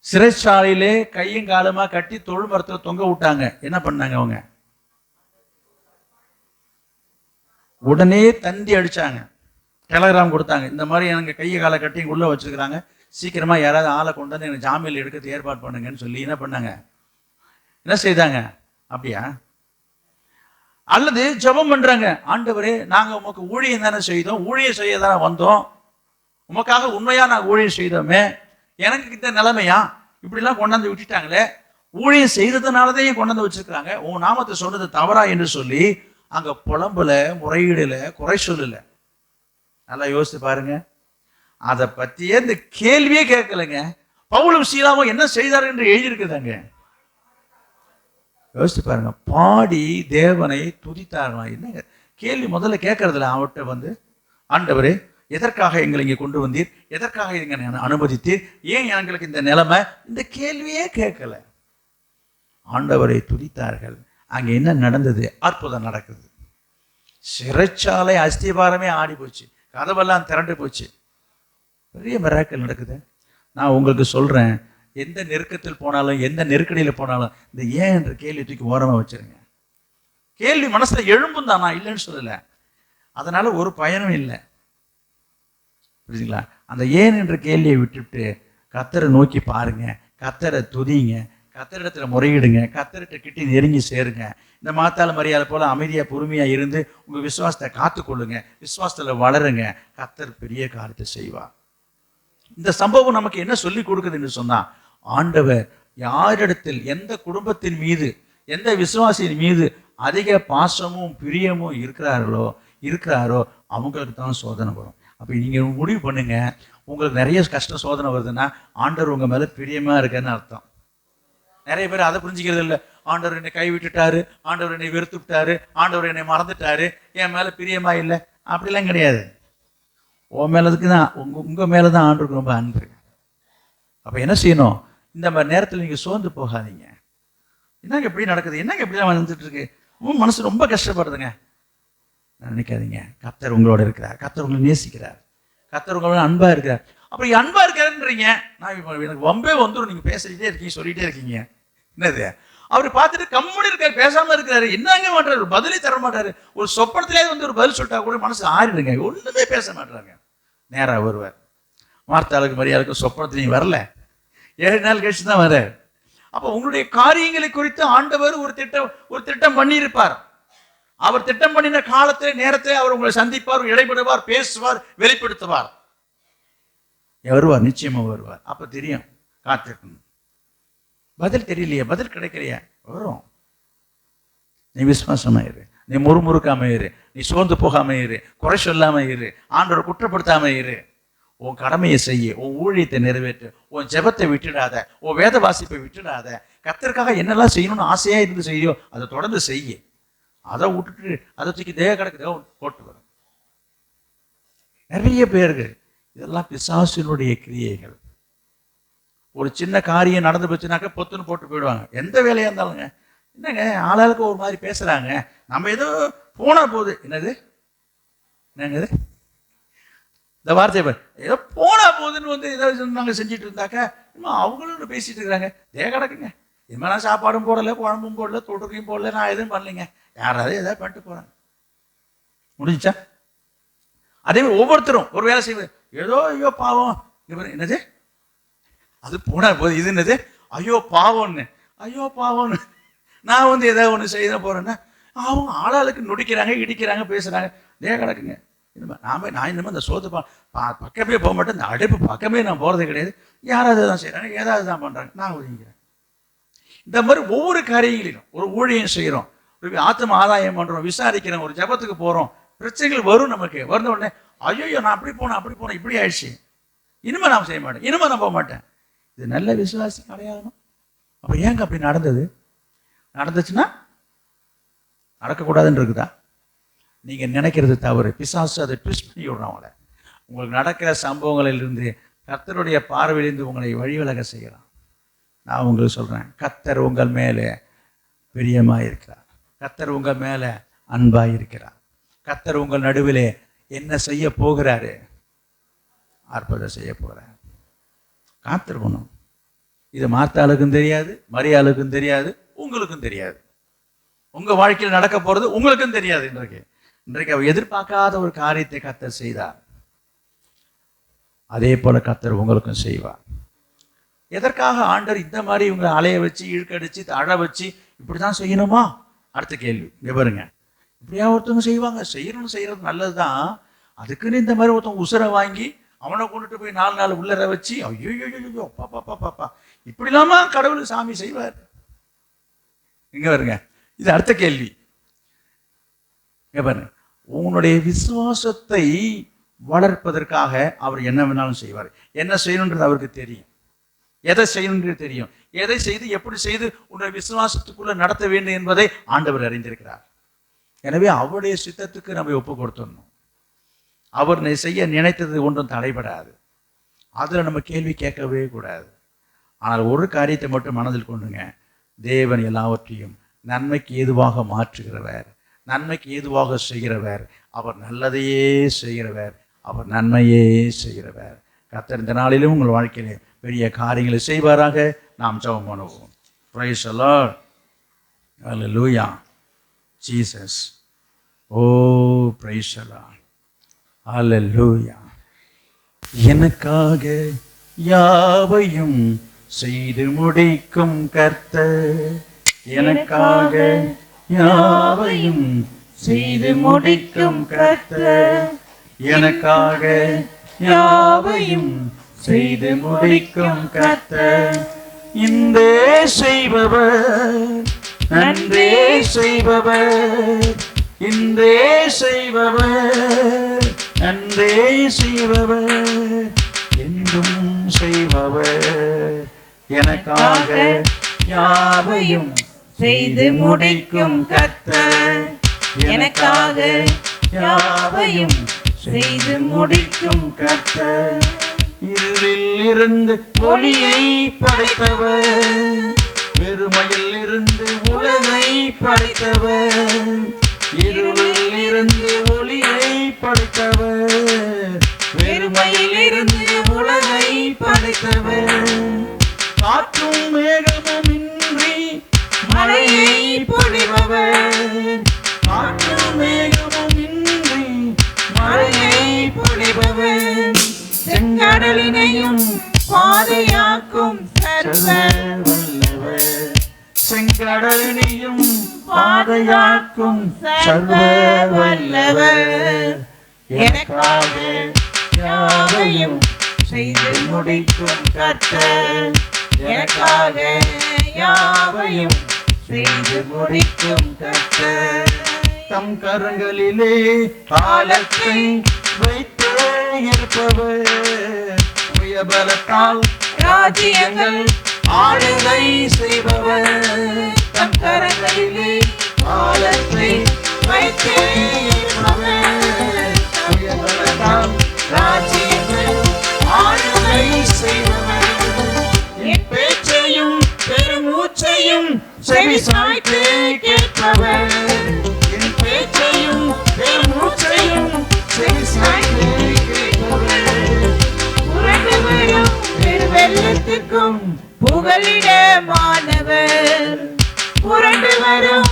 [SPEAKER 1] சிறைச்சாலையிலே கையும் காலமா கட்டி தொழு மரத்தில் தொங்க விட்டாங்க. என்ன பண்ணாங்க அவங்க? உடனே தந்தி அடிச்சாங்க, டெலகிராம் கொடுத்தாங்க, இந்த மாதிரி எனக்கு கையை காலை கட்டி உள்ள வச்சிருக்கிறாங்க, சீக்கிரமா யாராவது ஆளை கொண்டு வந்து எனக்கு ஜாமீன் எடுக்கிறது ஏற்பாடு பண்ணுங்கன்னு சொல்லி என்ன பண்ணாங்க, என்ன செய்தாங்க? அப்படியா? அல்லது ஜெபம் பண்றாங்க, ஆண்டவரே நாங்க உமக்கு ஊழியம் தானே செய்தோம், ஊழியம் செய்ய தானே வந்தோம், உமக்காக உண்மையா நாங்கள் ஊழியம் செய்தோமே, எனக்கு இந்த நிலைமையா, இப்படிலாம் கொண்டாந்து விட்டுட்டாங்களே, ஊழியம் செய்ததுனாலதான் கொண்டாந்து வச்சிருக்கிறாங்க, உன் நாமத்தை சொல்றது தவறா என்று சொல்லி அங்க புலம்புல, முறையீடுல, குறை சொல்லல. நல்லா யோசித்து பாருங்க. அதை பத்தியே இந்த கேள்வியே கேட்கலைங்க. பவுலும் சீலாவும் என்ன செய்தார் என்று எழுதியிருக்குதாங்க. யோசித்து பாருங்க. பாடி தேவனை துதித்தார்களாம். என்னங்க கேள்வி முதல்ல கேட்கறதில்ல. அவர்கிட்ட வந்து, ஆண்டவரே எதற்காக எங்களை இங்கே கொண்டு வந்தீர், எதற்காக எங்களை அனுமதித்தீர், ஏன் எங்களுக்கு இந்த நிலைமை, இந்த கேள்வியே கேட்கல. ஆண்டவரை துதித்தார்கள். அங்க என்ன நடந்தது? அற்புதம் நடக்குது. சிறைச்சாலை அஸ்திபாரமே ஆடி போச்சு, கதவெல்லாம் திரண்டு போச்சு. பெரிய மிராக்கிள் நடக்குது. நான் உங்களுக்கு சொல்றேன், எந்த நெருக்கத்தில் போனாலும், எந்த நெருக்கடியில் போனாலும், இந்த ஏன் என்ற கேள்வி தூக்கி ஓரமா வச்சிருங்க. கேள்வி மனசுல எழும்பும் தான், நான் இல்லைன்னு சொல்லல. அதனால ஒரு பயனும் இல்லை. புரியுதுங்களா? அந்த ஏன் என்ற கேள்வியை விட்டுவிட்டு கர்த்தரை நோக்கி பாருங்க, கர்த்தரை துதிங்க, கர்த்தரிடத்துல முறையிடுங்க, கர்த்தர்கிட்ட கிட்டி நெருங்கி சேருங்க. இந்த மாத்தாள் மரியாதை போல அமைதியா பொறுமையா இருந்து உங்க விசுவாசத்தை காத்துக்கொள்ளுங்க, விசுவாசத்துல வளருங்க. கர்த்தர் பெரிய காரியத்தை செய்வார். இந்த சம்பவம் நமக்கு என்ன சொல்லி கொடுக்குதுன்னு சொன்னா, ஆண்டவர் யாரிடத்தில், எந்த குடும்பத்தின் மீது, எந்த விசுவாசியின் மீது அதிக பாசமும் பிரியமும் இருக்கிறாரோ அவங்களுக்கு தான் சோதனை வரும். அப்ப நீங்க முடிவு பண்ணுங்க, உங்களுக்கு நிறைய கஷ்டம் சோதனை வருதுன்னா ஆண்டவர் உங்க மேல பிரியமா இருக்குன்னு அர்த்தம். நிறைய பேர் அதை புரிஞ்சுக்கிறது இல்லை. ஆண்டவர் என்னை கைவிட்டுட்டாரு, ஆண்டவர் என்னை வெறுத்து விட்டாரு, ஆண்டவர் என்னை மறந்துட்டாரு, என் மேல பிரியமா இல்லை, அப்படிலாம் கிடையாது. உன் மேலதுக்கு தான், உங்க மேலதான் ஆண்டவருக்கு ரொம்ப அன்பு. அப்ப என்ன செய்யணும்? இந்த மாதிரி நேரத்தில் நீங்க சோர்ந்து போகாதீங்க. என்னங்க எப்படி நடக்குது, என்னங்க எப்படிலாம் வந்துட்டு இருக்கு, உன் மனசு ரொம்ப கஷ்டப்படுதுங்க நினைக்காதீங்க. கர்த்தர் உங்களோட இருக்கிறார், கர்த்தர் உங்களை நேசிக்கிறார், கர்த்தர் உங்களோட அன்பா இருக்கிறார். அப்படி அன்பா இருக்காருன்றீங்க. நான் எனக்கு வம்பே வந்துடும், நீங்க பேசிக்கிட்டே இருக்கீங்க, சொல்லிட்டே இருக்கீங்க. என்னது? அவர் பார்த்துட்டு கம்முன்னு இருக்காரு, பேசாம இருக்கிறாரு. என்னங்க மாட்டாரு, பதிலே தர மாட்டாரு. ஒரு சொப்பனத்திலே வந்து ஒரு பதில் சொல்லிட்டா கூட மனசு ஆறிடுங்க. ஒண்ணுமே பேச மாட்டாங்க. நேரா வருவார். மார்த்தாளுக்கு மரியாதைக்கு சொப்பனத்திலையும் வரல, 7 நாள் கழிச்சு தான் வர. அப்ப உங்களுடைய காரியங்களை குறித்து ஆண்டவர் ஒரு திட்டம் பண்ணி இருப்பார். அவர் திட்டம் பண்ணின காலத்திலே, நேரத்திலே அவர் உங்களை சந்திப்பார், இடைபடுவார், பேசுவார், வெளிப்படுத்துவார். வருவார், நிச்சயமா வருவார். அப்ப தெரியும், காத்திருக்கணும். பதில் தெரியலையே, பதில் கிடைக்கலையா, வரும். நீ விசுவாசமா இரு, நீ முறுமுறுக்காம இரு, நீ சோர்ந்து போகாம இரு, குறை சொல்லாம இரு, ஆண்டவரை குற்றப்படுத்தாம இரு. உன் கடமையை செய்ய, உன் ஊழியத்தை நிறைவேற்று, உன் ஜெபத்தை விட்டுடாத, உன் வேத வாசிப்பை விட்டுடாத. கர்த்தருக்காக என்னெல்லாம் செய்யணும்னு ஆசையா இருந்து செய்யோ அதை தொடர்ந்து செய்ய. அதை விட்டுட்டு அதை தூக்கி தேவ கிடக்கு போட்டு வரும். நிறைய பேர்கள் இதெல்லாம் பிசாசினுடைய கிரியைகள். ஒரு சின்ன காரியம் நடந்து போச்சுனாக்க பொத்துன்னு போட்டு போயிடுவாங்க. எந்த வேலையா இருந்தாலுங்க. என்னங்க ஆளாளுக்கு ஒரு மாதிரி பேசுறாங்க, நம்ம ஏதோ போனா போகுது. என்னது இந்த வார்த்தை ஏதோ போனா போகுதுன்னு வந்து ஏதோ நாங்க செஞ்சுட்டு இருந்தாக்க அவங்களும் பேசிட்டு இருக்கிறாங்க. தேக கிடக்குங்க. இது மாதிரி நான் சாப்பாடும் போடல, குழம்பும் போடல, தொடுக்கையும் போடல, நான் எதுவும் பண்ணலைங்க. யாராவது ஏதாவது பண்ணிட்டு போறாங்க. முடிஞ்சா அதே மாதிரி ஒவ்வொருத்தரும் ஒரு வேலை செய்வது. ஏதோ ஐயோ பாவம், என்னது அது போனா போது, இது என்னது ஐயோ பாவம்னு, ஐயோ பாவம்னு நான் வந்து ஏதாவது ஒன்று செய்ய போறேன்னா அவங்க ஆளாளுக்கு நொடிக்கிறாங்க, இடிக்கிறாங்க, பேசுறாங்க. தேக கிடக்குங்க. நான் இனிமேல் அந்த சோத்து பக்கமே போக மாட்டேன், இந்த அடுப்பு பக்கமே நான் போறதே கிடையாது. யாராவது தான் செய்யறாங்க, ஏதாவது தான் பண்றாங்க, நான் ஒதுங்கிறேன். இந்த மாதிரி ஒவ்வொரு காரியங்களிலும் ஒரு ஊழியம் செய்யறோம், ஒரு ஆத்ம ஆதாயம் பண்றோம், விசாரிக்கிறோம், ஒரு ஜபத்துக்கு போறோம், பிரச்சனைகள் வரும். நமக்கு வந்த உடனே ஐயோ நான் அப்படி போனேன் இப்படி ஆயிடுச்சு, இனிமே நான் செய்ய மாட்டேன், இனிமே நான் போக மாட்டேன். இது நல்ல விசுவாசி அடையாளம். அப்ப ஏங்க அப்படி நடந்துச்சுன்னா நடக்கக்கூடாதுன்னு இருக்குதா? நீங்க நினைக்கிறது தவறு. பிசாசு அதை ட்விஸ்ட் பண்ணி விடுறோம். அவங்கள உங்களுக்கு நடக்கிற சம்பவங்களிலிருந்து கர்த்தருடைய பார்வையிலிருந்து உங்களை வழிவிலக செய்யலாம். நான் உங்களுக்கு சொல்றேன், கர்த்தர் உங்கள் மேலே பிரியமா இருக்கிறார், கர்த்தர் உங்கள் மேல அன்பாய் இருக்கிறார், கர்த்தர் உங்கள் நடுவிலே என்ன செய்ய போகிறாரு? அற்புதம் செய்ய போகிறார். காத்திருக்கணும். இது மார்த்தாளுக்கும் தெரியாது, மரியாளுக்கும் தெரியாது, உங்களுக்கும் தெரியாது. உங்க வாழ்க்கையில் நடக்க போறது உங்களுக்கும் தெரியாது. இன்றைக்கு அவர் எதிர்பார்க்காத ஒரு காரியத்தை கர்த்தர் செய்தார். அதே போல கர்த்தர் உங்களுக்கும் செய்வார். எதற்காக ஆண்டவர் இந்த மாதிரி இவங்களை அலைய வச்சு, இழுக்கடிச்சு, அழ வச்சு இப்படிதான் செய்யணுமா? அடுத்த கேள்வி. இங்க பாருங்க, இப்படியா ஒருத்தவங்க செய்வாங்க? செய்யறது நல்லதுதான். அதுக்குன்னு இந்த மாதிரி ஒருத்தவங்க உசுரை வாங்கி அவனை கொண்டுட்டு போய் 4 நாள் உள்ளர வச்சு ஐயோ பாப்பா இப்படி இல்லாம கடவுள் சாமி செய்வார்? இங்க வருங்க, இது அடுத்த கேள்வி. பாருங்க, உன்னுடைய விசுவாசத்தை வளர்ப்பதற்காக அவர் என்ன வேணாலும் செய்வார். என்ன செய்யணுன்றது அவருக்கு தெரியும். எதை செய்யணுன்றது தெரியும். எதை செய்து எப்படி செய்து உன்னுடைய விசுவாசத்துக்குள்ள நடத்த வேண்டும் என்பதை ஆண்டவர் அறிந்திருக்கிறார். எனவே அவருடைய சித்தத்துக்கு நம்ம ஒப்பு கொடுத்துடணும். அவர் செய்ய நினைத்தது ஒன்றும் தடைபடாது. அதுல நம்ம கேள்வி கேட்கவே கூடாது. ஆனால் ஒரு காரியத்தை மட்டும் மனதில் கொண்டுங்க, தேவன் எல்லாவற்றையும் நன்மைக்கு ஏதுவாக மாற்றுகிறவர், நன்மைக்கு ஏதுவாக செய்கிறவர், அவர் நல்லதையே செய்கிறவர், அவர் நன்மையே செய்கிறவர். கர்த்தர் இந்த நாளிலும் உங்கள் வாழ்க்கையிலே பெரிய காரியங்களை செய்வாராக. நாம் ஜெபம் பண்ணுவோம். Praise the Lord. Hallelujah. Jesus. Oh, praise the Lord. Hallelujah. எனக்காக யாவையும் செய்து முடிக்கும் கர்த்தர், எனக்காக யாவையும் செய்து முடிக்கும் கர்த்தர், எனக்காக யாவையும் செய்து முடிக்கும் கர்த்தர். இன்றே செய்பவர், நன்றே செய்பவர், இன்றே செய்பவர், நன்றே செய்பவர், என்றும் செய்பவர், எனக்காக யாவையும்
[SPEAKER 2] செய்து முடிக்கும் கர்த்தர், எனக்காக யாவையும் செய்து முடிக்கும் கர்த்தர்.
[SPEAKER 1] இருளில் இருந்து ஒளியை படைத்தவர், வெறுமையில் இருந்து உலகை படைத்தவர், இருளில் இருந்து ஒளியை படைத்தவர், வெறுமையில் இருந்து உலகை படைத்தவர். காற்றும் மேகமும் இன்றி மழையை பொழிபவர், காற்றும் மேகமும் இன்றி மழையை பொழிபவர், செங்கடலினையும் பாதையாக்கும் சர்வ வல்லவர், செங்கடலினையும் பாதையாக்கும் சர்வ வல்லவர், எனக்காக யாவையும் செய்து முடிக்கும் கர்த்தர், எனக்காக யாவையும் செய்து முடிக்கும் கர்த்தர். தம் கரங்களிலே காலத்தை வைத்து இருப்பவர், உயபலத்தால் ராஜ்யங்கள் ஆளுகை செய்பவர், தம் கரங்களிலே காலத்தை வைத்து இருப்பவர், உயபலத்தால் ராஜ்யங்கள் ஆளுகை செய்பவர். என் பேச்சையும் பெருமூச்சையும் செவி சாய்த்து கேட்பவர், என் பேச்சையும் பெருமூச்சையும் செவி சாய்த்து வெள்ளத்துக்கும் புகலிடமானவர், புரண்டு வரும்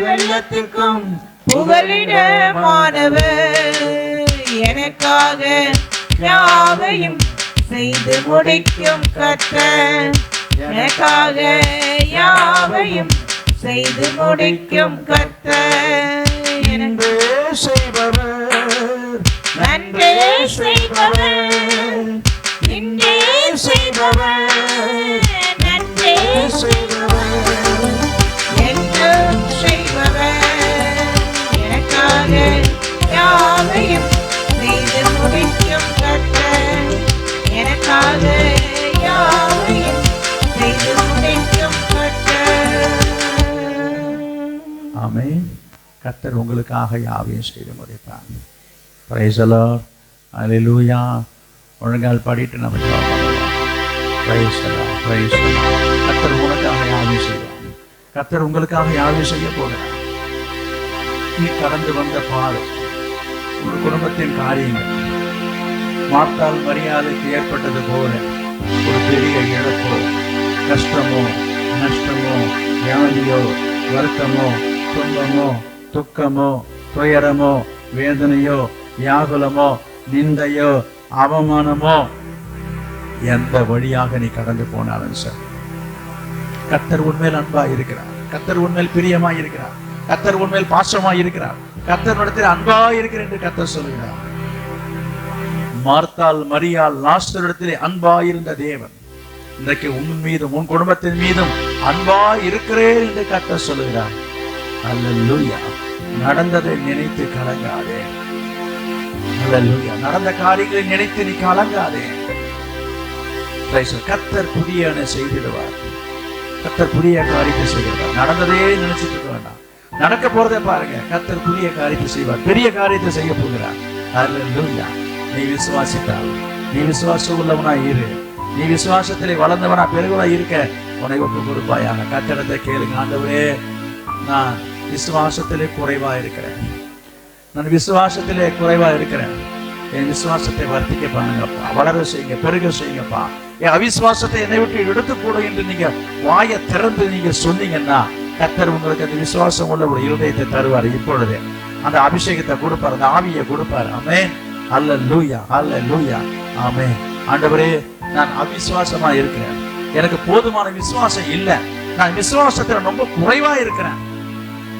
[SPEAKER 1] வெள்ளத்துக்கும் புகலிடமானவர், எனக்காக யாவையும் செய்து முடிக்கும் கர்த்தர், எனக்காக யாவையும் செய்து முடிக்கும் கர்த்தர். நன்றே செய்பவர்,
[SPEAKER 2] நன்றே செய்பவர், இன்றே செய்பவர், நன்றே செய்பவர், என்றும் செய்பவர், எனக்காக யாவையும் செய்து முடிக்கும் கர்த்தர், எனக்காக யாவையும் செய்து முடிக்கும் கர்த்தர்.
[SPEAKER 1] ஆமென். கர்த்தர் உங்களுக்காக யாவையும் செய்து முடிப்பார். Praise the Lord. Hallelujah. ஒழுங்கால் பாடிட்டு நம்ம ஜெபம் பண்ணுவோம். Praise the Lord. Praise the Lord. கர்த்தர் உங்களுக்காக யாவையும் செய்வார். கர்த்தர் உங்களுக்காக யாவையும் செய்ய போகிறார். நீ கடந்து வந்த பாதை, உங்கள் குடும்பத்தின் காரியங்கள், மார்த்தாள் மரியாதைக்கு ஏற்பட்டது போல ஒரு பெரிய இழப்போ, கஷ்டமோ, நஷ்டமோ, வியாதியோ, வருத்தமோ, துன்பமோ, துக்கமோ, துயரமோ, வேதனையோ, வியாகுலமோ, நிந்தையோ, அவமானமோ, எந்த வழியாக நீ கடந்து போனாலும் சரி, கர்த்தர் உன்மேல் அன்பாய் இருக்கிறார், கர்த்தர் உன்மேல் பிரியமாய் இருக்கிறார், கர்த்தர் உன்மேல் பாசமாய் இருக்கிறார், கர்த்தர் இடத்தில் அன்பாய் இருக்கிறார் என்று கர்த்தர் சொல்கிறார். மார்த்தாள் மரியாள் லாசரு இடத்திலே அன்பாய் இருந்த தேவன் இன்றைக்கு உன் மீதும் உன் குடும்பத்தின் மீதும் அன்பாய் இருக்கிறேன் என்று கர்த்தர் சொல்கிறார். அல்லேலூயா. நடந்ததை நினைத்து கலங்காதே. அல்லேலூயா. நடந்த காரியங்களை நினைத்து நீ கலங்காதே. கர்த்தர் புதிய செய்திடுவார். கர்த்தர் புதிய காரியத்தை செய்வார். நடந்ததே நினைச்சிட்டு இருக்க வேண்டாம். நடக்க போறதை பாருங்க. கர்த்தர் புதிய காரியத்தை செய்வார். பெரிய காரியத்தை செய்ய போகிறார். அல்லேலூயா. நீ விசுவாசித்தால், நீ விசுவாசம் உள்ளவனா இரு. நீ விசுவாசத்திலே வளர்ந்தவனா பெருகுவா இருக்க உன்னை ஒப்பு கொடுப்பாயாக. கர்த்தரிடத்தை கேளுங்க. ஆண்டவரே, நான் விசுவாசத்திலே குறைவா இருக்கிறேன். நான் விசுவாசத்திலே குறைவா இருக்கிறேன். என் விசுவாசத்தை வர்த்திக்க பண்ணுங்கப்பா. வளர செய்யுங்க, பெருக செய்யுங்கப்பா. என் அவிசுவாசத்தை என்னை விட்டு எடுத்து கூட என்று நீங்க வாயை திறந்து நீங்க சொன்னீங்கன்னா கர்த்தர் உங்களுக்கு அந்த விசுவாசம் உள்ள ஒரு இருதயத்தை தருவார். இப்பொழுது அந்த அபிஷேகத்தை கொடுப்பார், அந்த ஆவியை கொடுப்பார். ஆமென். அல்லேலூயா, அல்லேலூயா, ஆமென். ஆண்டவரே, நான் அவிசுவாசமா இருக்கிறேன். எனக்கு போதுமான விசுவாசம் இல்லை. நான் விசுவாசத்துல ரொம்ப குறைவா இருக்கிறேன்.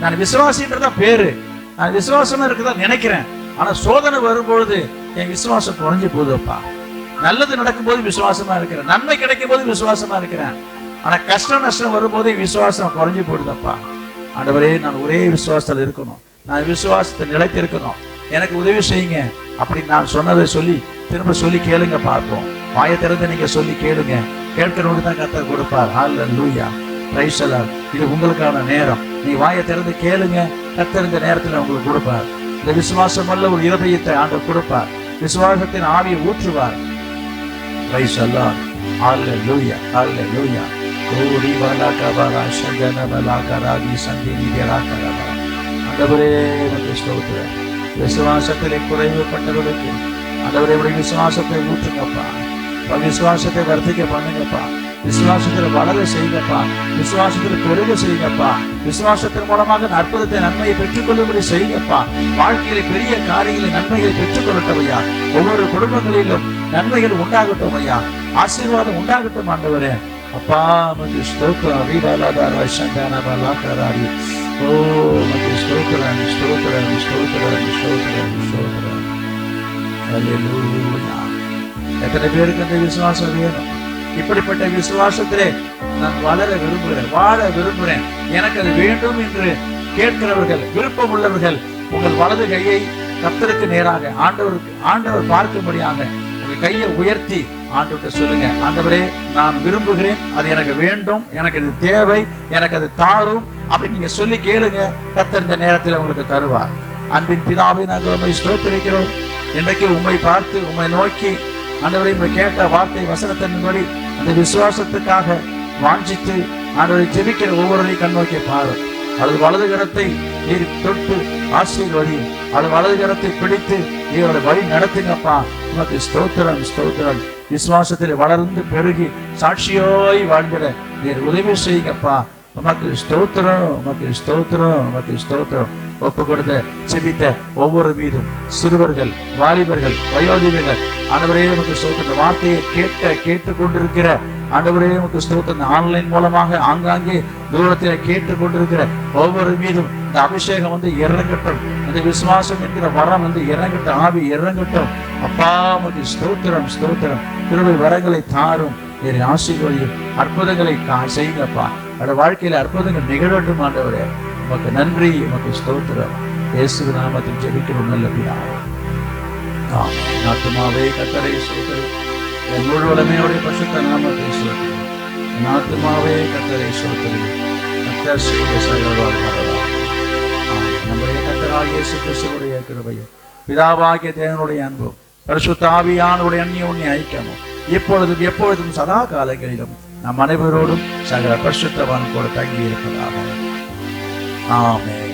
[SPEAKER 1] நான் விசுவாசின்றதா பேரு, நான் விசுவாசமா இருக்கிறதா நினைக்கிறேன். ஆனா சோதனை வரும்பொழுது என் விசுவாசம் குறைஞ்சு போகுதுப்பா. நல்லது நடக்கும்போது விசுவாசமா இருக்கிறேன், நன்மை கிடைக்கும் போது விசுவாசமா இருக்கிறேன். ஆனா கஷ்டம் நஷ்டம் வரும்போது விசுவாசம் குறைஞ்சு போடுதப்பா. ஆண்டவரே, நான் ஒரே விசுவாசத்துல இருக்கணும். நான் விசுவாசத்தை நிலைத்து இருக்கணும். எனக்கு உதவி செய்யுங்க. அப்படி நான் சொன்னதை சொல்லி திரும்ப சொல்லி கேளுங்க பார்ப்போம். வாயை திறந்து நீங்க சொல்லி கேளுங்க. கேட்கிறவங்க தான் கர்த்தர் கொடுப்பார். அல்லேலூயா, பிரைஸ் தி லார்ட். இது உங்களுக்கான நேரம். நீ வாயை திறந்து கேளுங்க. கர்த்தர் இந்த நேரத்தில் உங்களுக்கு கொடுப்பார். இந்த விசுவாசம் உள்ள ஒரு இருதயத்தை ஆண்டவர் கொடுப்பார். விசுவாசத்தின் ஆவியை ஊற்றுவார். Praise the Lord. அல்லேலூயா, அல்லேலூயா. ஓடி வலகபரா சங்கனமலகராதி சந்தினி தேராகரபா. ஆண்டவரே, உமக்கு ஸ்தோத்திரம். விசுவாசத்திலே குறைவுபட்டவர்களுக்கு ஆண்டவரே உடைய விசுவாசத்தை ஊற்றுங்கப்பா. விசுவாசத்தை வர்த்திக்க பண்ணுங்கப்பா. விசுவாசத்தில் வளர செய்யுங்கப்பா. விசுவாசத்தில் பெருக செய்யுங்கப்பா. விசுவாசத்தின் மூலமாக அற்புதத்தை நன்மையை பெற்றுக்கொள்ளும்படி செய்யுங்கப்பா. வாழ்க்கையில பெரிய காரியங்களை நன்மைகளை பெற்றுக்கொள்ளட்டும் ஐயா. ஒவ்வொரு குடும்பங்களிலும் நன்மைகள் உண்டாகட்டும் ஐயா. ஆசீர்வாதம் உண்டாகட்டும் ஆண்டவரே. அப்பா, உமக்கு ஸ்தோத்திரம். வீடாலாதார சந்தானபலாகராரி. ஓ, உமக்கு ஸ்தோத்திரம், ஸ்தோத்திரம், ஸ்தோத்திரம், ஸ்தோத்திரம், ஸ்தோத்திரம். அல்லேலூயா. எத்தனை பேருக்கு அந்த விசுவாசம் வேணும்? இப்படிப்பட்ட விசுவாசத்திலே நான் வளர விரும்புகிறேன், வாழ விரும்புகிறேன், எனக்கு அது வேண்டும் என்று கேட்கிறவர்கள், விருப்பம் உள்ளவர்கள் உங்கள் வலது கையை கர்த்தருக்கு நேராக ஆண்டவர் பார்க்கும்படியாக உங்கள் கையை உயர்த்தி ஆண்டவர்கிட்ட சொல்லுங்க. ஆண்டவரே, நான் விரும்புகிறேன், அது எனக்கு வேண்டும், எனக்கு இது தேவை, எனக்கு அது தாரும் அப்படி நீங்க சொல்லி கேளுங்க. கர்த்தர் இந்த நேரத்தில் உங்களுக்கு தருவார். அன்பின் பிதாவை நாங்கள் உம்மை ஸ்தோத்திரிக்கிறோம். இன்றைக்கு உம்மை பார்த்து உம்மை நோக்கி ஆண்டவரை உம்மை கேட்ட வார்த்தை வசனத்தின்படி அந்த விசுவாசத்துக்காக வாஞ்சித்து ஆண்டவரை ஜெபிக்கிற ஒவ்வொருவரையும் கண்ணோக்கி பாரு. அது வலது கரத்தை நீர் தொட்டு ஆசீர்வதி. அது வலது கரத்தை பிடித்து நீரோட வழி நடத்துங்கப்பா. உமக்கு ஸ்தோத்திரம், ஸ்தோத்திரம். விசுவாசத்தில் வளர்ந்து பெருகி சாட்சியோய் வாழ்கிற நீர் உதவி செய்யுங்கப்பா. உமக்கு ஸ்தோத்திரம், உமக்கு ஸ்தோத்திரம், உமக்கு ஸ்தோத்திரம். ஒப்பு கொடுத்த செபித்த ஒவ்வொரு மீதும் சிறுவர்கள், வாலிபர்கள், வயோதிபர்கள் ஆண்டவரே உமக்கு ஸ்தோத்திரம். வார்த்தையை கேட்டுக்கொண்டிருக்கிற ஆண்டவரே உமக்கு ஸ்தோத்திரம். ஆன்லைன் மூலமாக ஆங்காங்கே தூரத்தில் கேட்டுக்கொண்டிருக்கிற ஒவ்வொரு மீதும் இந்த அபிஷேகம் வந்து இறங்கட்டும். இந்த விசுவாசம் என்கிற வரம் வந்து இறங்கட்டும். ஆவி இறங்கட்டும். அப்பா, உமக்கு ஸ்தோத்திரம், ஸ்தோத்திரம். கிருபை வரங்களை தாரும். வேறு ஆசீர்வதியும் அற்புதங்களை செய்யுங்கப்பா. அவருடைய வாழ்க்கையில அற்புதங்கள் நிகழட்டும் ஆண்டவரே. உமக்கு நன்றி, உமக்கு ஸ்தோத்திரம். இயேசு நாமத்தில் ஜெபிக்கிறோம் நல்ல பிதாவே. ஆமென். ஆத்துமாவே கர்த்தரை ஸ்தோத்திரி. என் முழு வல்லமையோட பரிசுத்த நாமத்தை ஸ்தோத்திரி. என் ஆத்துமாவே கர்த்தரை ஸ்தோத்திரி. கர்த்தர் செய்த சகலவாறு மறவாதே. ஆமென். நம்முடைய கர்த்தராகிய இயேசு கிறிஸ்துவுடைய கிருபையும் பிதாவாகிய தேவனுடைய அன்பும் பரிசுத்த ஆவியானவருடைய அந்யோன்ய ஐக்கியமும் இப்பொழுதும் எப்பொழுதும் சதா காலங்களிலும் நம் அனைவரோடும் சகல பரிசுத்தவான் கூட தங்கி இருப்பதாக. ஆமென்.